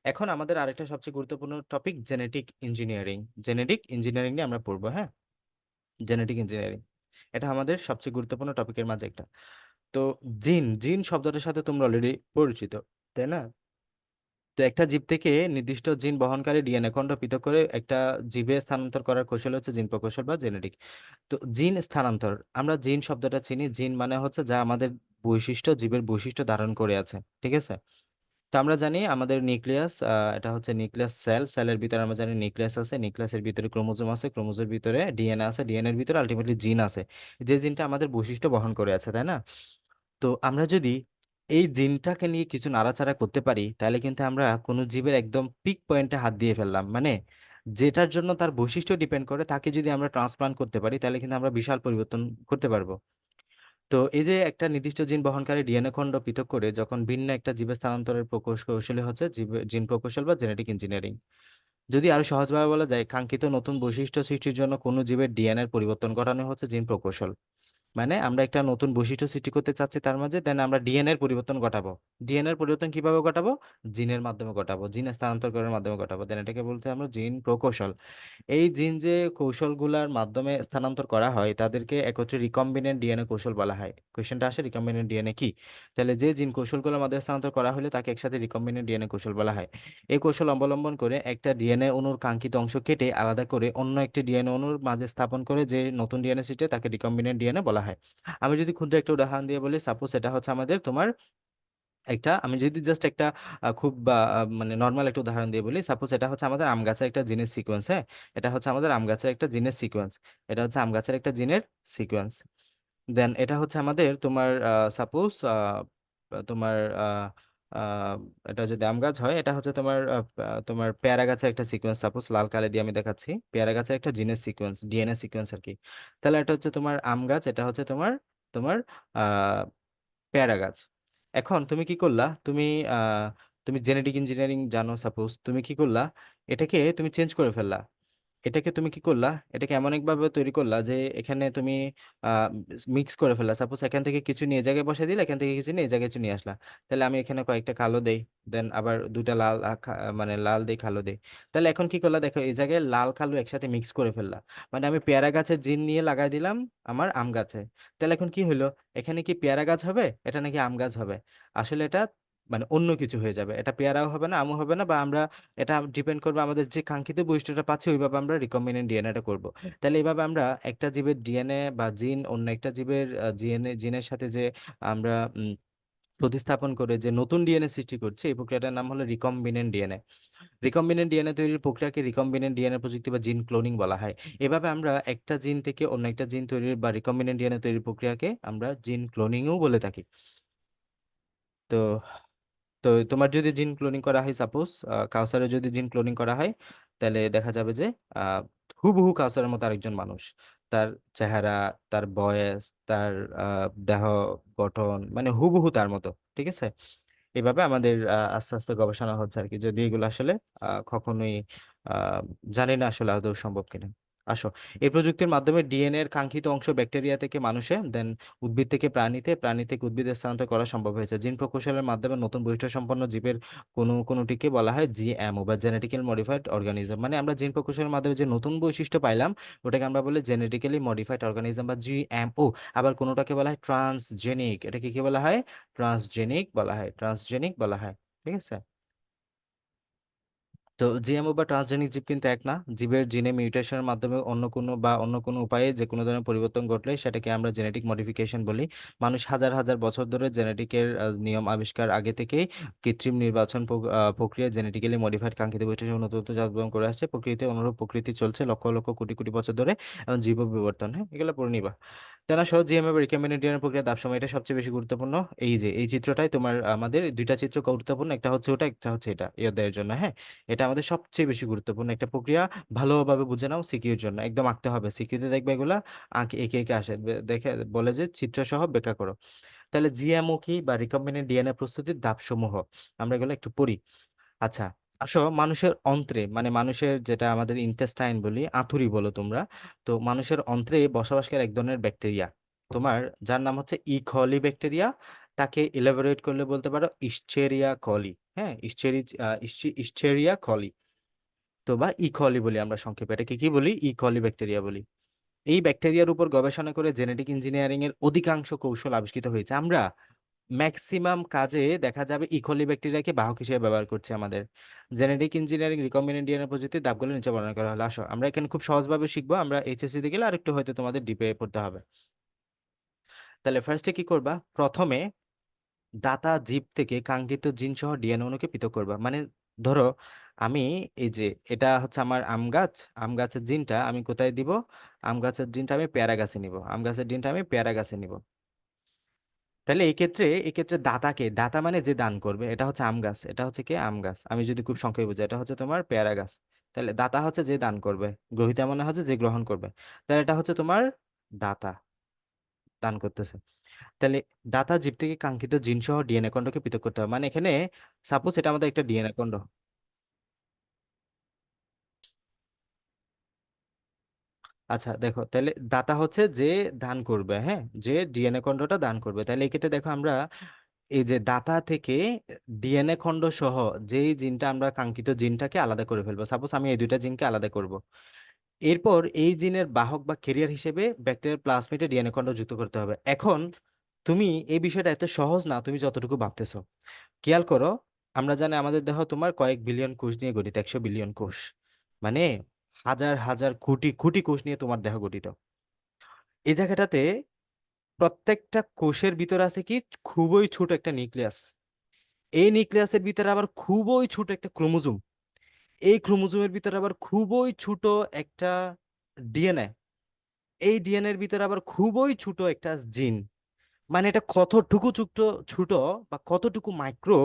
এখন আমাদের আরেকটা সবচেয়ে গুরুত্বপূর্ণ topic genetic engineering. Genetic engineering নিয়ে আমরা পড়বো। হ্যাঁ, জেনেটিক ইঞ্জিনিয়ারিং এটা আমাদের সবচেয়ে গুরুত্বপূর্ণ টপিকের মাঝে একটা। তো জিন জিন শব্দটার সাথে তোমরা অলরেডি পরিচিত, তাই না? তো একটা জীব থেকে নির্দিষ্ট জিন বহনকারী ডিএনএ খণ্ড পৃথক করে একটা জীবে স্থানান্তর করার কৌশল হচ্ছে জিন প্রকৌশল বা জেনেটিক। তো জিন স্থানান্তর, আমরা জিন শব্দটা চিনি, জিন মানে হচ্ছে যা আমাদের বৈশিষ্ট্য, জীবের বৈশিষ্ট্য ধারণ করে আছে, ঠিক আছে? তো আমরা জানি আমাদের নিউক্লিয়াস, এটা হচ্ছে নিউক্লিয়াস সেলের ভিতরে আমরা জানি নিউক্লিয়াস আছে, নিউক্লিয়াসের ভিতরে ক্রোমোজোম আছে, ক্রোমোজোমের ভিতরে ডিএনএ আছে, ডিএনএ এর ভিতরে আলটিমেটলি জিন আছে, যে জিনটা আমাদের বৈশিষ্ট্য বহন করে আছে, তাই না? তো আমরা যদি এই জিনটাকে নিয়ে কিছু নাড়াচাড়া করতে পারি, তাহলে কিন্তু আমরা কোনো জীবের একদম পিক পয়েন্টে হাত দিয়ে ফেললাম। মানে যেটার জন্য তার বৈশিষ্ট্য ডিপেন্ড করে, তাকে যদি আমরা ট্রান্সপ্লান্ট করতে পারি, তাহলে কিন্তু আমরা বিশাল পরিবর্তন করতে পারবো। তো এই যে একটা নির্দিষ্ট জিন বহনকারী ডিএনএ খণ্ড পৃথক করে যখন ভিন্ন একটা জীবে স্থানান্তরের কৌশলী হচ্ছে জিন প্রকৌশল বা জেনেটিক ইঞ্জিনিয়ারিং। যদি আরো সহজভাবে বলা যায়, কাঙ্ক্ষিত নতুন বৈশিষ্ট্য সৃষ্টির জন্য কোনো জীবের ডিএনএর পরিবর্তন ঘটানো হচ্ছে জিন প্রকৌশল। মানে আমরা একটা নতুন বৈশিষ্ট্য সৃষ্টি করতে চাচ্ছি তার মাঝে, দেন আমরা ডিএনএ এর পরিবর্তন ঘটাবো। ডিএনএ এর পরিবর্তন কিভাবে ঘটাবো? জিনের মাধ্যমে ঘটাবো, জিন স্থানান্তর করার মাধ্যমে ঘটাবো, দেন এটাকে বলতে আমরা জিন প্রকৌশল। এই জিন যে কৌশলগুলোর মাধ্যমে স্থানান্তর করা হয় তাদেরকে একত্রে রিকম্বিনেন্ট ডিএনএ কৌশল বলা হয়। কোয়েশ্চেনটা আসে রিকম্বিনেন্ট ডিএনএ কি? তাহলে যে জিন কৌশলগুলোর মাধ্যমে স্থানান্তর করা হলে তাকে একসাথে রিকম্বিনেন্ট ডিএনএ কৌশল বলা হয়। এই কৌশল অবলম্বন করে একটা ডিএনএ অণুর কাঙ্ক্ষিত অংশ কেটে আলাদা করে অন্য একটি ডিএনএ অণুর মাঝে স্থাপন করে যে নতুন ডিএনএ সৃষ্টি হয় তাকে রিকম্বিনেন্ট ডিএনএ বলা হয়। আমি যদি ক্ষুদ্র একটা উদাহরণ দিয়ে বলি, সাপোজ এটা হচ্ছে আমাদের তোমার একটা, আমি যদি জাস্ট একটা খুব মানে নর্মাল একটা উদাহরণ দিয়ে বলি, সাপোজ এটা হচ্ছে আমাদের আম গাছের একটা জিনের সিকোয়েন্স। হ্যাঁ, এটা হচ্ছে আমাদের আম গাছের একটা জিনের সিকোয়েন্স। এটা হচ্ছে আম গাছের একটা জিনের সিকোয়েন্স। দেন এটা হচ্ছে আমাদের তোমার সাপোজ তোমার এটা যদি আম গাছ হয়, এটা হচ্ছে তোমার তোমার পেয়ারা গাছের একটা সিকোয়েন্স। সাপোজ লাল কালি দিয়ে আমি দেখাচ্ছি, পেয়ারা গাছের একটা জিনের সিকোয়েন্স, ডিএনএ সিকোয়েন্স আর কি। তাহলে এটা হচ্ছে তোমার আম গাছ, এটা হচ্ছে তোমার তোমার আহ পেয়ারা গাছ। এখন তুমি কি করলা, তুমি জেনেটিক ইঞ্জিনিয়ারিং জানো, সাপোজ তুমি কি করলা, এটাকে তুমি চেঞ্জ করে ফেললা। এটাকে তুমি কি করলা, এটাকে এমন একভাবে তৈরি করলা যে এখানে তুমি মিক্স করে ফেললা। সাপোজ এখান থেকে কিছু নিয়ে এই জায়গায় বসে দিলে, এখান থেকে কিছু নিয়ে এই জায়গায় কিছু নিয়ে আসলা। তাহলে আমি এখানে কয়েকটা কালো দেই, দেন আবার দুইটা লাল মানে লাল দেই, কালো দেই। তাহলে এখন কি করলা দেখো, এই জায়গায় লাল কালো একসাথে মিক্স করে ফেললা। মানে আমি পেয়ারা গাছের জিন নিয়ে লাগাই দিলাম আমার আম গাছে। তাহলে এখন কি হলো, এখানে কি পেয়ারা গাছ হবে, এটা নাকি আম গাছ হবে? আসলে এটা মানে অন্য কিছু হয়ে যাবে, এটা পেয়ারাও হবে না, আমও হবে না, বা আমরা এটা ডিপেন্ড করবে আমাদের যে কাঙ্ক্ষিত বৈশিষ্ট্যটা পাচ্ছি ওইভাবে আমরা রিকম্বিনেন্ট ডিএনএটা করব। তাহলে এইভাবে আমরা একটা জীবের ডিএনএ বা জিন অন্য একটা জীবের জিনের সাথে যে আমরা প্রতিস্থাপন করে যে নতুন ডিএনএ সৃষ্টি করছি, এই প্রক্রিয়াটার নাম হলো রিকম্বিনেন্ট ডিএনএ। রিকম্বিনেন্ট ডিএনএ তৈরির প্রক্রিয়াকে রিকম্বিনেন্ট ডিএনএ প্রযুক্তি বা জিন ক্লোনিং বলা হয়। এভাবে আমরা একটা জিন থেকে অন্য একটা জিন তৈরির বা রিকম্বিনেন্ট ডিএনএ তৈরির প্রক্রিয়াকে আমরা জিন ক্লোনিংও বলে থাকি। তো তো তোমার যদি জিন ক্লোনিং করা হয়, সাপোজ কাউসারের যদি জিন ক্লোনিং করা হয়, তাহলে দেখা যাবে যে আহ, হুবহু কাউসারের মতো আরেকজন মানুষ, তার চেহারা, তার বয়স, তার দেহ গঠন মানে হুবহু তার মতো। ঠিক আছে, এভাবে আমাদের আস্তে আস্তে গবেষণা হচ্ছে আর কি, যদি এগুলো আসলে কখনোই আহ, জানি না আসলে আদৌ সম্ভব কিনা। আসো, এই প্রযুক্তির মাধ্যমে ডিএনএ এর কাঙ্ক্ষিত অংশ ব্যাকটেরিয়া থেকে মানুষে, দেন উদ্ভিদ থেকে প্রাণীতে, প্রাণী থেকে উদ্ভিদে স্থানান্তর করা সম্ভব হয়েছে। জিন প্রকৌশলের মাধ্যমে নতুন বৈশিষ্ট্য সম্পন্ন জীবের কোনোটিকে বলা হয় জিএমও বা জেনেটিক্যালি মডিফাইড অর্গানিজম। মানে আমরা জিন প্রকৌশলের মাধ্যমে যে নতুন বৈশিষ্ট্য পাইলাম ওটাকে আমরা বলি জেনেটিক্যালি মডিফাইড অর্গানিজম বা জিএমও। আবার কোনোটাকে বলা হয় ট্রান্সজেনিক, এটাকে কি বলা হয়? ট্রান্সজেনিক বলা হয়, ট্রান্সজেনিক বলা হয়। ঠিক আছে, তো জিএমও বা ট্রান্সজেনিক জীব কিন্তু এক না। জীবের জিনে মিউটেশনের মাধ্যমে অন্য কোনো উপায়ে যে কোনো ধরনের পরিবর্তন ঘটলে সেটাকে আমরা জেনেটিক মডিফিকেশন বলি। মানুষ হাজার হাজার বছর ধরে জেনেটিকের নিয়ম আবিষ্কার আগে থেকেই কৃত্রিম নির্বাচন প্রক্রিয়া জেনেটিক্যালি মডিফাইড কাঙ্ক্ষিত বৈশিষ্ট্য উন্নত জাতবরণ করে আসছে। প্রকৃতিতে অনুরূপ প্রকৃতি চলছে লক্ষ লক্ষ কোটি কোটি বছর ধরে। এবং জীব বিবর্তন, হ্যাঁ, এগুলো পড়ে নিবা। তেনা সহ জিএমও রিকমেন্ডেড ডিএনএ প্রক্রিয়া দাব সময় এটা সবচেয়ে বেশি গুরুত্বপূর্ণ। এই যে এই চিত্রটাই তোমার, আমাদের দুইটা চিত্র গুরুত্বপূর্ণ, একটা হচ্ছে ওটা, একটা হচ্ছে এটা, এই অধ্যায়ের জন্য। হ্যাঁ, এটা আমাদের সবচেয়ে বেশি গুরুত্বপূর্ণ একটা প্রক্রিয়া। ভালোভাবে বুঝে নাও, সিকিউর জন্য একদম আঁকতে হবে, সিকিউতে দেখবে এগুলা আঁকে এঁকে এঁকে আসে, দেখে বলে যে চিত্র সহ ব্যাখ্যা করো। তাহলে জিএমও কি বা রিকম্বিনেন্ট ডিএনএ প্রস্তুতির ধাপসমূহ আমরা এগুলো একটু পড়ি। আচ্ছা, আসো, মানুষের অন্ত্রে মানে মানুষের যেটা আমাদের ইন্টেস্টাইন বলি, আঁতুড়ি বলো তোমরা, তো মানুষের অন্ত্রে বসবাসকারী এক ধরনের ব্যাকটেরিয়া তোমার, যার নাম হচ্ছে ইকলি ব্যাকটেরিয়া। তাকে ইলাবোরেট করলে বলতে পারো ইশ্চেরিয়া কলি। হ্যাঁ, ইশ্চেরিয়া কলি, তো বা ইকলি বলি আমরা সংক্ষেপে, এটাকে কি বলি? ইকলি ব্যাকটেরিয়া বলি। এই ব্যাকটেরিয়ার উপর গবেষণা করে জেনেটিক ইঞ্জিনিয়ারিং এর অধিকাংশ কৌশল আবিষ্কৃত হয়েছে। আমরা ম্যাক্সিমাম কাজে দেখা যাবে ইকোলি ব্যাকটেরিয়াকে বাহক হিসেবে ব্যবহার করছি আমাদের। জেনেটিক ইঞ্জিনিয়ারিং রিকম্বিনেন্ট ডিএনএ প্রযুক্তির ধাপগুলো নিচে বর্ণনা করা হলো। আসো আমরা এখানে খুব সহজভাবে শিখবো, আমরা এইচএসসি তে গেলে আরেকটু হয়তো তোমাদের ডিপে পড়তে হবে। তাহলে ফার্স্টে কি করবা, প্রথমে দাতা জীব থেকে কাঙ্ক্ষিত জিন সহ ডিএনএ অণুকে পৃথক করবা। মানে ধরো আমি এই যে এটা হচ্ছে আমার আম গাছ, আম গাছের জিনটা আমি কোথায় দিব? আম গাছের জিনটা আমি পেয়ারা গাছে নিব, আম গাছের জিনটা আমি পেয়ারা গাছে নিব। তাহলে এই ক্ষেত্রে দাতা মানে যে দান করবে, এটা হচ্ছে আম গাছ, এটা হচ্ছে কি আম গাছ, আমি যদি খুব সংক্ষেপে বুঝাই এটা হচ্ছে তোমার পেয়ারা গাছ। তাহলে দাতা হচ্ছে যে দান করবে, গ্রহীতা মানে হচ্ছে যে গ্রহণ করবে। তাহলে এটা হচ্ছে তোমার দাতা, দান করতেছে। তাহলে দাতা জীব থেকে কাঙ্ক্ষিত জিন সহ ডিএনএ খণ্ডকে পৃথক করতে হবে, মানে এখানে সাপোজ এটা আমাদের একটা ডিএনএ খণ্ড। আচ্ছা দেখো, তাহলে দাতা হচ্ছে যে দান করবে, হ্যাঁ, যে ডিএনএ খণ্ডটা দান করবে। তাহলে এই ক্ষেত্রে দেখো আমরা এই যে দাতা থেকে ডিএনএ খণ্ড সহ যেই জিনটা, আমরা কাঙ্ক্ষিত জিনটাকে আলাদা করে ফেলবো। সাপোজ আমি এই দুইটা জিনকে আলাদা করব। এরপর এই জিনের বাহক বা ক্যারিয়ার হিসেবে ব্যাকটেরিয়ার প্লাজমিডে ডিএনএ খণ্ড যুক্ত করতে হবে। এখন তুমি এই বিষয়টা এত সহজ না তুমি যতটুকু ভাবতেছো। খেয়াল করো, আমরা জানি আমাদের দেহ তোমার কয়েক বিলিয়ন কোষ নিয়ে গঠিত, 100 বিলিয়ন কোষ, মানে হাজার হাজার কোটি কোটি কোষ নিয়ে তোমার দেহ গঠিত। এই জায়গাটাতে প্রত্যেকটা কোষের ভিতরে আছে কি, খুবই ছোট একটা নিউক্লিয়াস। এই নিউক্লিয়াসের ভিতরে আবার খুবই ছোট একটা ক্রোমোজোম। এই ক্রোমোজোমের ভিতরে আবার খুবই ছোট একটা ডিএনএ। এই ডিএনএ এর ভিতরে আবার খুবই ছোট একটা জিন। মানে এটা কতটুকু ছোট, ছোট বা কতটুকু মাইক্রো,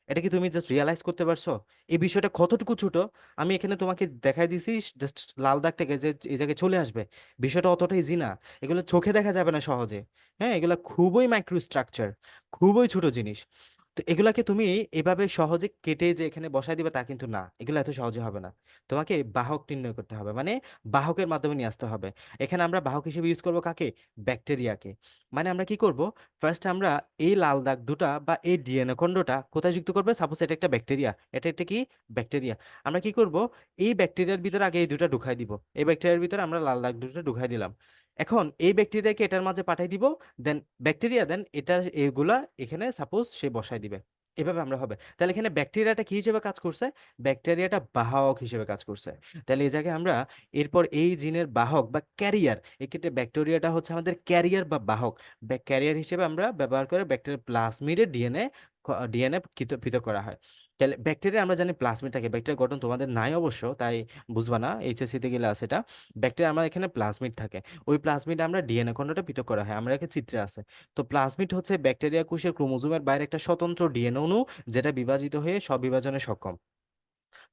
এটা কি তুমি জাস্ট রিয়ালাইজ করতে পারছো? এই বিষয়টা কতটুকু ছোট আমি এখানে তোমাকে দেখাই দিছি, জাস্ট লাল দাগটাকে যে এই জায়গায় চলে আসবে। বিষয়টা অতটা ইজি না, এগুলো চোখে দেখা যাবে না সহজে। হ্যাঁ, এগুলা খুবই মাইক্রো স্ট্রাকচার, খুবই ছোট জিনিস। তো এগুলাকে তুমি এভাবে সহজে কেটে যে এখানে বসাই দিবে তা কিন্তু না, এগুলো এত সহজে হবে না। তোমাকে বাহক নির্ণয় করতে হবে, মানে বাহকের মাধ্যমে নিয়ে আসতে হবে। এখানে আমরা বাহক হিসেবে ইউজ করবো কাকে? ব্যাকটেরিয়াকে। মানে আমরা কি করব, ফার্স্ট আমরা এই লাল দাগ দুটা বা এই ডিএনএ খণ্ডটা কোথায় যুক্ত করবে? সাপোজ এটা একটা ব্যাকটেরিয়া, এটা একটা কি ব্যাকটেরিয়া। আমরা কি করব, এই ব্যাকটেরিয়ার ভিতরে আগে এই দুটা ঢুকাই দিব। এই ব্যাকটেরিয়ার ভিতরে আমরা লাল দাগ দুটো ঢুকাই দিলাম। এখন এই ব্যাকটেরিয়াকে এটার মাঝে পাঠাই দিব, দেন ব্যাকটেরিয়া দেন এটা এগুলা এখানে সাপোজ সে বসাই দিবে। এভাবে আমরা হবে। তাহলে এখানে ব্যাকটেরিয়াটা কি হিসেবে কাজ করছে? ব্যাকটেরিয়াটা বাহক হিসেবে কাজ করছে। তাহলে এই জায়গায় আমরা এরপর এই জিনের বাহক বা ক্যারিয়ার, এক্ষেত্রে ব্যাকটেরিয়াটা হচ্ছে আমাদের ক্যারিয়ার বা বাহক। ক্যারিয়ার হিসেবে আমরা ব্যবহার করে ব্যাকটেরিয়ার প্লাজমিডে ডিএনএ পৃথক করা হয়। তাহলে ব্যাকটেরিয়া আমরা জানি প্লাজমিড থাকে, ব্যাকটেরিয়ার গঠন তোমাদের নাই অবশ্য, তাই বুঝবা না, এইচএসসি তে গেলে আছে এটা। ব্যাকটেরিয়া আমার এখানে প্লাজমিড থাকে, ওই প্লাজমিড আমরা ডিএনএ খণ্ডটা পৃথক করা হয়, আমরা এখানে চিত্রে আছে। তো প্লাজমিড হচ্ছে ব্যাকটেরিয়া কোষের ক্রোমোজোমের বাইরে একটা স্বতন্ত্র ডিএনএ অণু, যেটা বিভাজিত হয়ে স্ববিভাজনে সক্ষম।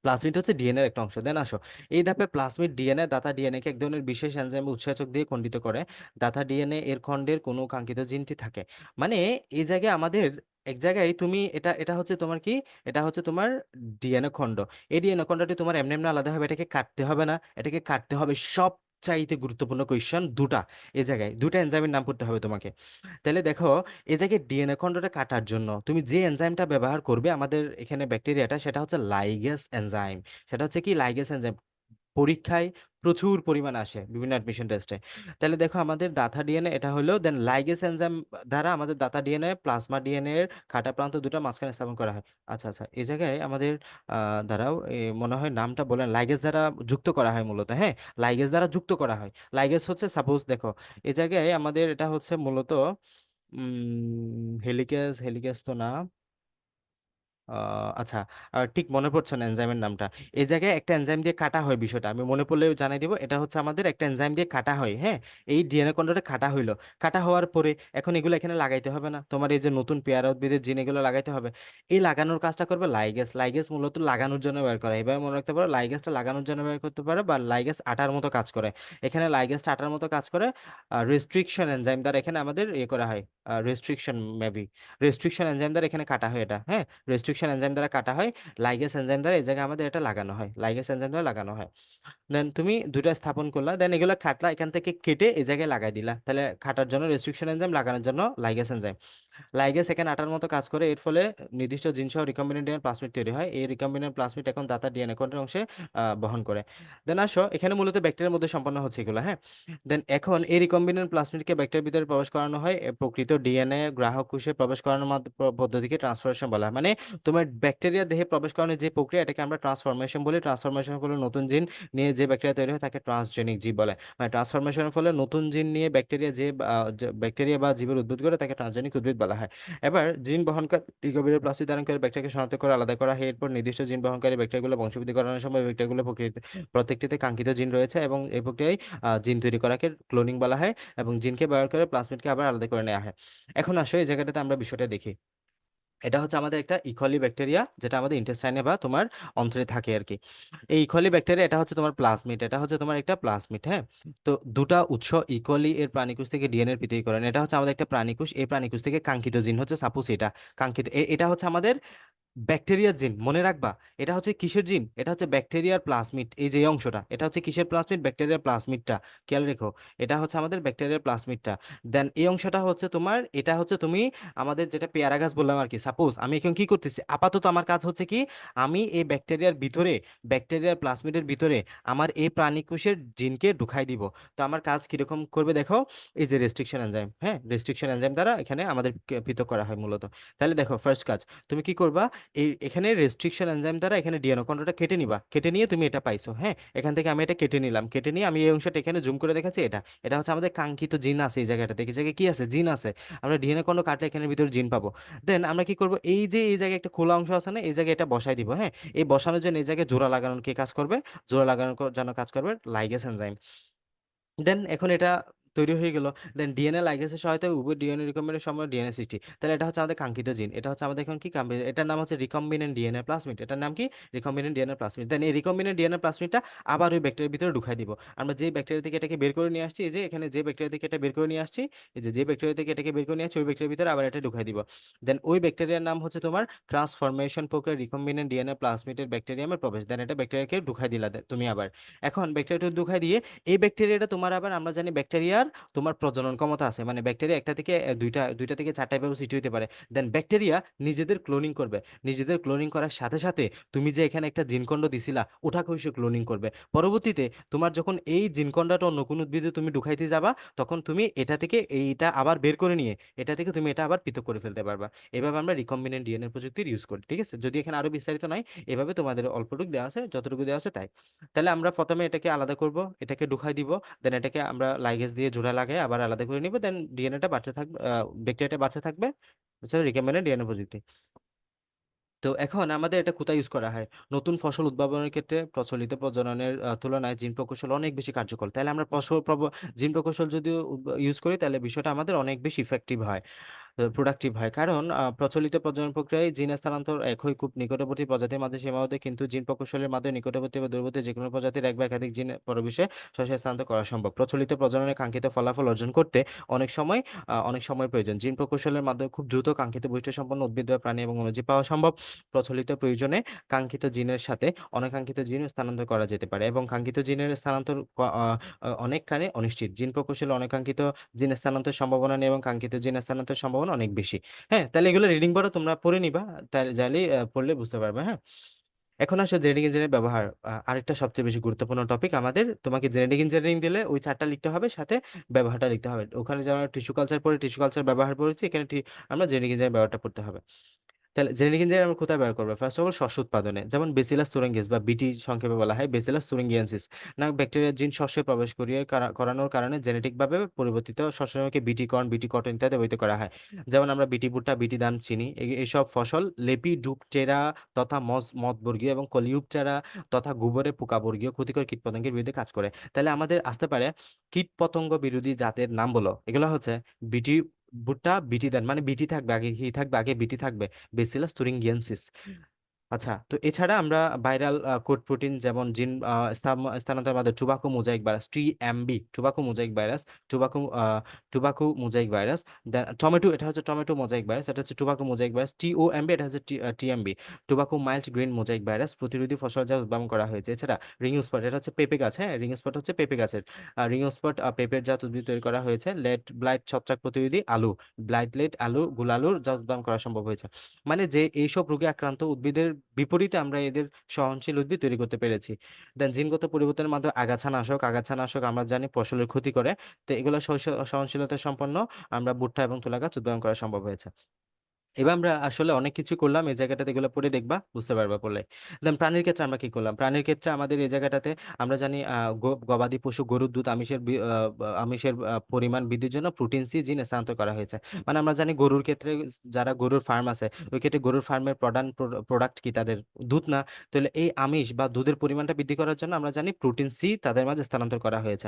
প্লাজমিড হচ্ছে ডিএনএর একটা অংশ। দেন আসো, এই ধাপে প্লাজমিড ডিএনএ দাতা ডিএনএ কে এক ধরনের বিশেষ এনজাইম উৎসেচক দিয়ে খণ্ডিত করে। দাতা ডিএনএ এর খণ্ডের কোনো কাঙ্ক্ষিত জিনটি থাকে। মানে এই জায়গায় আমাদের এক জায়গায় তুমি এটা এটা হচ্ছে তোমার কি, এটা হচ্ছে তোমার ডিএনএ খণ্ড। এই ডিএনএ খণ্ডটি তোমার এমনি এমনি আলাদা হবে, এটাকে কাটতে হবে না, এটাকে কাটতে হবে। সব চাইতে গুরুত্বপূর্ণ কোয়েশ্চেন দুটা, এই জায়গায় দুটা এনজাইমের নাম করতে হবে তোমাকে। তাহলে দেখো, এই জায়গায় ডিএনএ খণ্ডটা কাটার জন্য তুমি যে এনজাইমটা ব্যবহার করবে আমাদের এখানে ব্যাকটেরিয়াটা, সেটা হচ্ছে লাইগেস এনজাইম। সেটা হচ্ছে কি লাইগেস এনজাইম, পরীক্ষায় প্রচুর পরিমাণে আসে বিভিন্ন অ্যাডমিশন টেস্টে। তাহলে দেখো আমাদের দাতা ডিএনএ এটা হলো, দেন লাইগেস এনজাইম দ্বারা আমাদের দাতা ডিএনএ প্লাজমা ডিএনএ এর কাটা প্রান্ত দুটো মাঝখানে স্থাপন করা হয়। আচ্ছা আচ্ছা, এই জায়গায় আমাদের দ্বারাও মনে হয় নামটা বলেন, লাইগেস দ্বারা যুক্ত করা হয় মূলত, হ্যাঁ, লাইগেস দ্বারা যুক্ত করা হয়। লাইগেস হচ্ছে সাপোজ দেখো, এই জায়গায় আমাদের এটা হচ্ছে মূলত হেলিকেজ, হেলিকেজ তো না। আচ্ছা, ঠিক মনে পড়ছে না এনজাইমের নামটা। এই জায়গায় একটা এনজাইম দিয়ে কাটা হয়, বিষয়টা আমি মনে পড়লে জানাই দিব। এটা হচ্ছে আমাদের একটা এনজাইম দিয়ে কাটা হয়, হ্যাঁ। এই ডিএনএ কন্ডটা কাটা হইলো, কাটা হওয়ার পরে এখন এগুলো এখানে লাগাইতে হবে না, তোমার এই যে নতুন পেয়ারা উদ্ভিদের জিন এগুলো লাগাইতে হবে। এই লাগানোর কাজটা করবে লাইগেস। লাইগেস মূলত লাগানোর জন্য ব্যবহার করা হয়। এভাবে মনে রাখতে পারো, লাইগেসটা লাগানোর জন্য ব্যবহার করতে পারো, বা লাইগেস আটার মতো কাজ করে। এখানে লাইগেসটা আটার মতো কাজ করে। রেস্ট্রিকশন এনজাইম দ্বারা এখানে আমাদের ইয়ে করা হয়, রেস্ট্রিকশন মেবি, রেস্ট্রিকশন এনজাইম দ্বারা এখানে কাটা হয় এটা, হ্যাঁ। রেস্ট্রিকশন এনজাইম দ্বারা কাটা হয়। লাইগেস এনজাইম দ্বারা এই জায়গায় আমাদের এটা লাগানো হয়, লাইগেস এনজাইম দ্বারা লাগানো হয়। দেন তুমি দুটো স্থাপন করলা, দেন এগুলো খাটলা, এখান থেকে কেটে এই জায়গায় লাগাই দিলা। তাহলে খাটার জন্য রেস্ট্রিকশন এনজাইম, লাগানোর জন্য লাইগেস এনজাইম। লাইগেজ এখানে আটার মতো কাজ করে, এর ফলে নির্দিষ্ট জিনিস রিকম্বিনেন্ট ডিএনএ প্লাজমিড তৈরি হয়। এই রিকম্বিনেন্ট প্লাজমিড এখন দাতা ডিএনএ কোডের অংশে বহন করে। দেন আসো, এখানে মূলত ব্যাকটেরিয়ার মধ্যে সম্পন্ন হচ্ছে এগুলো, হ্যাঁ। দেন এখন এই রিকম্বিনেন্ট প্লাজমিডকে ব্যাকটেরিয়ার ভিতরে প্রবেশ করানো হয়। প্রকৃত ডিএনএ গ্রাহক কোষে প্রবেশ করানোর পদ্ধতিকে ট্রান্সফরমেশন বলা হয়। মানে তোমার ব্যাকটেরিয়া দেহে প্রবেশ করানোর যে প্রক্রিয়া, এটাকে আমরা ট্রান্সফরমেশন বলি। ট্রান্সফরমেশন হলো নতুন জিন নিয়ে যে ব্যাকটেরিয়া তৈরি হয় তাকে ট্রান্সজেনিক জীব বলে। মানে ট্রান্সফরমেশনের ফলে নতুন জিন নিয়ে ব্যাকটেরিয়া যে ব্যাকটেরিয়া বা জীবের উদ্ভিদ করে তাকে ট্রান্সজেনিক উদ্ভিদ বলা হয়। বলা হয়। এবার জিন বহনকারী গভীর প্লাস্টিক ধারণকারী ব্যাকটেরিয়াকে শনাক্ত করে আলাদা করা হয়। এরপর নির্দিষ্ট জিন বহনকারী ব্যাকটেরিয়াগুলো বংশবৃদ্ধি করানোর সময় ব্যাকটেরিয়াগুলো প্রত্যেকটিতে কাঙ্ক্ষিত জিন রয়েছে এবং এই প্রক্রিয়ায় জিন তৈরি করাকে ক্লোনিং বলা হয় এবং জিনকে ব্যবহার করে প্লাজমিডকে আবার আলাদা করে নেওয়া হয়। এখন আসো এই জায়গাটাতে আমরা বিষয়টা দেখি। এটা হচ্ছে আমাদের একটা ইকোলি ব্যাকটেরিয়া যেটা আমাদের ইন্টেস্টাইনে বা তোমার অন্ত্রে থাকে আর কি। এই ইকোলি ব্যাকটেরিয়া এটা হচ্ছে তোমার প্লাজমিড, এটা হচ্ছে তোমার একটা প্লাজমিড, হ্যাঁ। তো দুটা উৎস ইকোলি এর প্রাণীকোষ থেকে ডিএনএ পৃথকীকরণ, এটা হচ্ছে আমাদের একটা প্রাণীকোষ, এই প্রাণীকোষ থেকে কাঙ্ক্ষিত জিন হচ্ছে সাপোজ এটা কাঙ্ক্ষিত এটা হচ্ছে আমাদের ব্যাকটেরিয়ার জিন, মনে রাখবা। এটা হচ্ছে কিসের জিন? এটা হচ্ছে ব্যাকটেরিয়ার প্লাজমিড, এই যে অংশটা এটা হচ্ছে কিসের প্লাজমিড? ব্যাকটেরিয়ার প্লাজমিডটা, খেয়াল রেখো। এটা হচ্ছে আমাদের ব্যাকটেরিয়ার প্লাজমিডটা। দেন এই অংশটা হচ্ছে তোমার, এটা হচ্ছে তুমি আমাদের যেটা পেয়ারা গাছ বললাম আর কি। সাপোজ আমি এখন কি করতেছি, আপাতত আমার কাজ হচ্ছে কি, আমি এই ব্যাকটেরিয়ার ভিতরে, ব্যাকটেরিয়ার প্লাজমিডের ভিতরে আমার এই প্রাণীকোষের জিনকে ঢুকাই দিব। তো আমার কাজ কিরকম করবে দেখো, এই যে রেস্ট্রিকশন এনজাইম, হ্যাঁ, রেস্ট্রিকশন এনজাইম দ্বারা এখানে আমাদের পৃথক করা হয় মূলত। তাহলে দেখো ফার্স্ট কাজ তুমি কি করবা, এখানে রেস্ট্রিকশন এনজাইম দ্বারা এখানে ডিএনএ কন্ট্রোলটা কেটে নিবা, কেটে নিয়ে তুমি এটা পাইছো, হ্যাঁ। এখান থেকে আমি এটা কেটে নিলাম, কেটে নিয়ে আমি এই অংশটা এখানে জুম করে দেখাচ্ছি, এটা এটা হচ্ছে আমাদের কাঙ্ক্ষিত জিন আছে এই জায়গাটাতে, এই জায়গায় কি আছে? জিন আছে। আমরা ডিএনএ কন্ট্রোল কাটলে এখানে ভিতরে জিন পাবো। দেন আমরা কি করব, এই যে এই জায়গায় একটা খোলা অংশ আছে না, এই জায়গায় এটা বসাই দিব, হ্যাঁ। এই বসানোর জন্য এই জায়গায় জোড়া লাগানোর কি কাজ করবে? জোড়া লাগানোর জন্য কাজ করবে লাইগেস এনজাইম। দেন এখন এটা তৈরি হয়ে গেল। দেন ডিএনএ লাইগেসের সহায়তায় উভয় ডিএনএ রিকম্বিনেশনের সময় ডিএনএ সৃষ্টি। তাহলে এটা হচ্ছে আমাদের কাঙ্ক্ষিত জিন, এটা হচ্ছে আমাদের এখন কি এটার নাম হচ্ছে রিকম্বিনেন্ট ডিএনএ প্লাজমিড, এটার নাম কি? Recombinant DNA plasmid. দেন এই রিকম্বিনেন্ট ডিএনএ প্লাজমিডটা আবার ওই ব্যাকটেরিয়ার ভিতরে ঢুকাই দিব। আমরা যে ব্যাকটেরিয়া থেকে এটাকে বের করে নিয়ে আসছি, এই যে এখানে যে ব্যাকটেরিয়া থেকে এটা বের করে নিয়ে আসছি, এই যে ব্যাকটেরিয়া থেকে এটাকে বের করে নিয়ে আসছি, ওই ব্যাকটেরিয়ার ভিতরে আবার এটা ঢুকাই দিব। দেন ওই ব্যাকটেরিয়ার নাম হচ্ছে তোমার ট্রান্সফরমেশন প্রক্রিয়া রিকম্বিনেন্ট ডিএনএ প্লাজমিডের ব্যাকটেরিয়ামের প্রবেশ। দেন এটা ব্যাকটেরিয়াকে ঢুকাই দিলা তুমি আবার। এখন ব্যাকটেরিয়াটা ঢুকাই দিয়ে এই ব্যাকটেরিয়াটা তোমার আবার, আমরা জানি ব্যাকটেরিয়ার তোমার প্রজনন ক্ষমতা আছে, মানে ব্যাকটেরিয়া একটা থেকে দুইটা, দুইটা থেকে চারটা ভাবে সৃষ্টি হতে পারে। দেন ব্যাকটেরিয়া নিজেদের ক্লোনিং করবে, নিজেদের ক্লোনিং করার সাথে সাথে তুমি যে এখানে একটা জিনকন্ড দিছিলা ওটাকে সে ক্লোনিং করবে। পরবর্তীতে তোমার যখন এই জিনকন্ডটা অন্য কোনো উদ্ভিদে তুমি ঢুকাইতে যাবা, তখন তুমি এটা থেকে এইটা আবার বের করে নিয়ে এটা থেকে তুমি এটা আবার পৃথক করে ফেলতে পারবা। এভাবে আমরা রিকম্বিনেন্ট ডিএনএ প্রযুক্তির ইউজ করি, ঠিক আছে। যদি এখানে আরো বিস্তারিত নাই, এভাবে তোমাদের অল্পটুকু দেওয়া আছে, যতটুকু দেওয়া আছে তাই। তাহলে আমরা প্রথমে এটাকে আলাদা করব, এটাকে ঢুকাই দিব, দেন এটাকে আমরা লাইগেজ দিয়ে জোড়া লাগাই আবার আলাদা করে নিব, দেন ডিএনএটা বাড়তে থাকবে, ব্যাকটেরিয়াটা বাড়তে থাকবে। রিকম্বিনেন্ট ডিএনএ পদ্ধতি। তো এখন আমাদের এটা কোথায় ইউজ করা হয়? নতুন ফসল উদ্ভাবনের ক্ষেত্রে প্রচলিত প্রজননের তুলনায় জিন প্রকৌশল অনেক বেশি কার্যকর। তাহলে আমরা জিন প্রকৌশল যদি ইউজ করি, তাহলে বিষয়টা আমাদের অনেক বেশি ইফেক্টিভ হয়, প্রোডাক্টিভ হয়। কারণ প্রচলিত প্রজনন প্রক্রিয়ায় জিন স্থানান্তর একই খুব নিকটবর্তী প্রজাতির মাঝে সীমাবদ্ধ, কিন্তু জিন প্রকৌশলের মাধ্যমে নিকটবর্তী বা দূরবর্তী যেকোনো প্রজাতির এক বা একাধিক জিন পরবেশে সরাসরি স্থানান্তর করা সম্ভব। প্রচলিত প্রজননে কাঙ্ক্ষিত ফলাফল অর্জন করতে অনেক সময় প্রয়োজন। জিন প্রকৌশলের মাধ্যমে খুব দ্রুত কাঙ্ক্ষিত বৈশিষ্ট্য সম্পন্ন উদ্ভিদ বা প্রাণী এবং অণুজীব পাওয়া সম্ভব। প্রচলিত প্রয়োজনে কাঙ্ক্ষিত জিনের সাথে অনাকাঙ্ক্ষিত জিন স্থানান্তর করা যেতে পারে এবং কাঙ্ক্ষিত জিনের স্থানান্তর অনেকখানি অনিশ্চিত। জিন প্রকৌশলে অনাকাঙ্ক্ষিত জিন স্থানান্তর সম্ভাবনা নেই এবং কাঙ্ক্ষিত জিন স্থানান্তর সম্ভাবনা অনেক বেশি। হ্যাঁ, তাহলে এগুলো রিডিং পড়া তোমরা পড়ে নিবা, তাই যাইলে পড়লে বুঝতে পারবে, হ্যাঁ। এখন আসো জেনেটিক ইঞ্জিনিয়ারিং ব্যবহার, আরেকটা সবচেয়ে বেশি গুরুত্বপূর্ণ টপিক আমাদের। তোমাকে জেনেটিক ইঞ্জিনিয়ারিং দিলে ওই চারটা লিখতে হবে, সাথে ব্যবহারটা লিখতে হবে। ওখানে যেমন টিস্যু কালচার পড়ে টিস্যু কালচার ব্যবহার পড়েছি, এখানে আমরা জেনেটিক ইঞ্জিনিয়ারিং ব্যবহারটা পড়তে হবে। তাহলে জেনেটিক ইঞ্জিনিয়ারিং আমরা কোথায় ব্যবহার করবো? ফার্স্ট অফ অল শস্য উৎপাদনে, যেমন বেসিলাস তুরিনগিস বা বিটি সংক্ষেপে বলা হয়, বেসিলাস তুরিঙ্গিয়েন্সিস নামক ব্যাকটেরিয়ার জিন শস্যে প্রবেশ করিয়ে করানোর কারণে জেনেটিকভাবে পরিবর্তিত শস্যকে বিটি কর্ন, বিটি কটন ইত্যাদি ব্যবহৃত করা হয়। যেমন আমরা বিটি ভুট্টা, বিটি ধান চিনি, এইসব ফসল লেপিডুপটেরা তথা মথবর্গীয় এবং কলিউপটেরা তথা গোবরে পোকাবর্গীয় ক্ষতিকর কীটপতঙ্গের বিরুদ্ধে কাজ করে। তাহলে আমাদের আসতে পারে কীটপতঙ্গ বিরোধী জাতের নাম বলো, এগুলো হচ্ছে বিটি ভুট্টা, বিটি ধান, মানে বিটি থাকবে আগে, কি থাকবে আগে? বিটি থাকবে, বেসিলাস তুরিঙ্গিয়েন্সিস। আচ্ছা, তো এছাড়া আমরা ভাইরাল কোড প্রোটিন যেমন জিন স্থানান্তর মাধ্যমে tobacco mosaic virus, TMV, tobacco mosaic virus, tobacco mosaic virus, tomato, এটা হচ্ছে টমেটো মোজাইক ভাইরাস, এটা হচ্ছে টুবাকো মোজাইক ভাইরাস, টিওএমবি, এটা হচ্ছে TMV, tobacco mild green mosaic virus প্রতিরোধী ফসল যা উদ্ভাবন করা হয়েছে। এছাড়া রিং স্পট, এটা হচ্ছে পেঁপে গাছ, হ্যাঁ, রিং স্পট হচ্ছে পেঁপে গাছের, রিং স্পট পেঁপের জাত উদ্ভিদ তৈরি করা হয়েছে। লেট ব্লাইট ছত্রাক প্রতিরোধী আলু, ব্লাইটলেট আলু, গুলালুর জাত উদ্ভাবন করা সম্ভব হয়েছে। মানে যে এইসব রোগে আক্রান্ত উদ্ভিদের বিপরীতে আমরা এদের সহনশীল উদ্ভিদ তৈরি করতে পেরেছি। দেন জিনগত পরিবর্তনের মাধ্যমে আগাছানাশক আমরা জানি ফসলের ক্ষতি করে, তো এগুলো সহনশীলতা সম্পন্ন আমরা ভুট্টা এবং তুলা গাছ উৎপাদন করা সম্ভব হয়েছে। এবার আমরা আসলে অনেক কিছু করলাম এই জায়গাটাতে, এগুলো পড়ে দেখবা বুঝতে পারবা পড়লে। দেন প্রাণীর ক্ষেত্রে আমরা কি করলাম, প্রাণীর ক্ষেত্রে আমাদের এই জায়গাটাতে আমরা জানি গবাদি পশু গরুর দুধ আমিষের পরিমাণ বৃদ্ধির জন্য প্রোটিন সি জিন স্থানান্তর করা হয়েছে। মানে আমরা জানি গরুর ক্ষেত্রে যারা গরুর ফার্ম আছে ওই ক্ষেত্রে গরুর ফার্মের প্রধান প্রোডাক্ট কি, তাদের দুধ না? তাহলে এই আমিষ বা দুধের পরিমাণটা বৃদ্ধি করার জন্য আমরা জানি প্রোটিন সি তাদের মাঝে স্থানান্তর করা হয়েছে।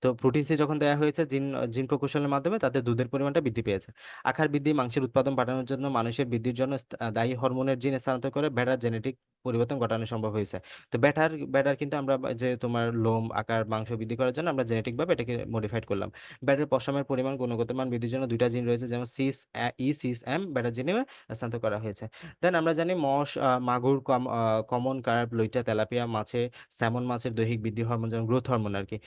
তো প্রোটিন সি যখন দেওয়া হয়েছে জিন জিন প্রকৌশলের মাধ্যমে, তাদের দুধের পরিমাণটা বৃদ্ধি পেয়েছে। আকার বৃদ্ধি, মাংসের উৎপাদন বাড়ানোর জন্য মানুষের বৃদ্ধির জন্য দায়ী হরমোনের জিন স্থানান্তর করে ভেড়ার জেনেটিক পরিবর্তন ঘটানো সম্ভব হয়েছে। তো ব্যাটার কিন্তু আমরা যে তোমার লোম আকার মাংস বৃদ্ধি করার জন্য আমরা জেনেটিক ভাবে এটাকে মডিফাইড করলাম। ব্যাটার পশমের পরিমাণ গুণগত মান বৃদ্ধির জন্য দুইটা জিন রয়েছে, যেমন সিস এম ব্যাটার জিনে স্থানান্তর করা হয়েছে। দেন আমরা জানি মাগুর, কমন কার্প, লইট্টা, তেলাপিয়া মাছে, স্যামন মাছের দৈহিক বৃদ্ধি হরমোন, যেমন গ্রোথ হরমোন আর কি,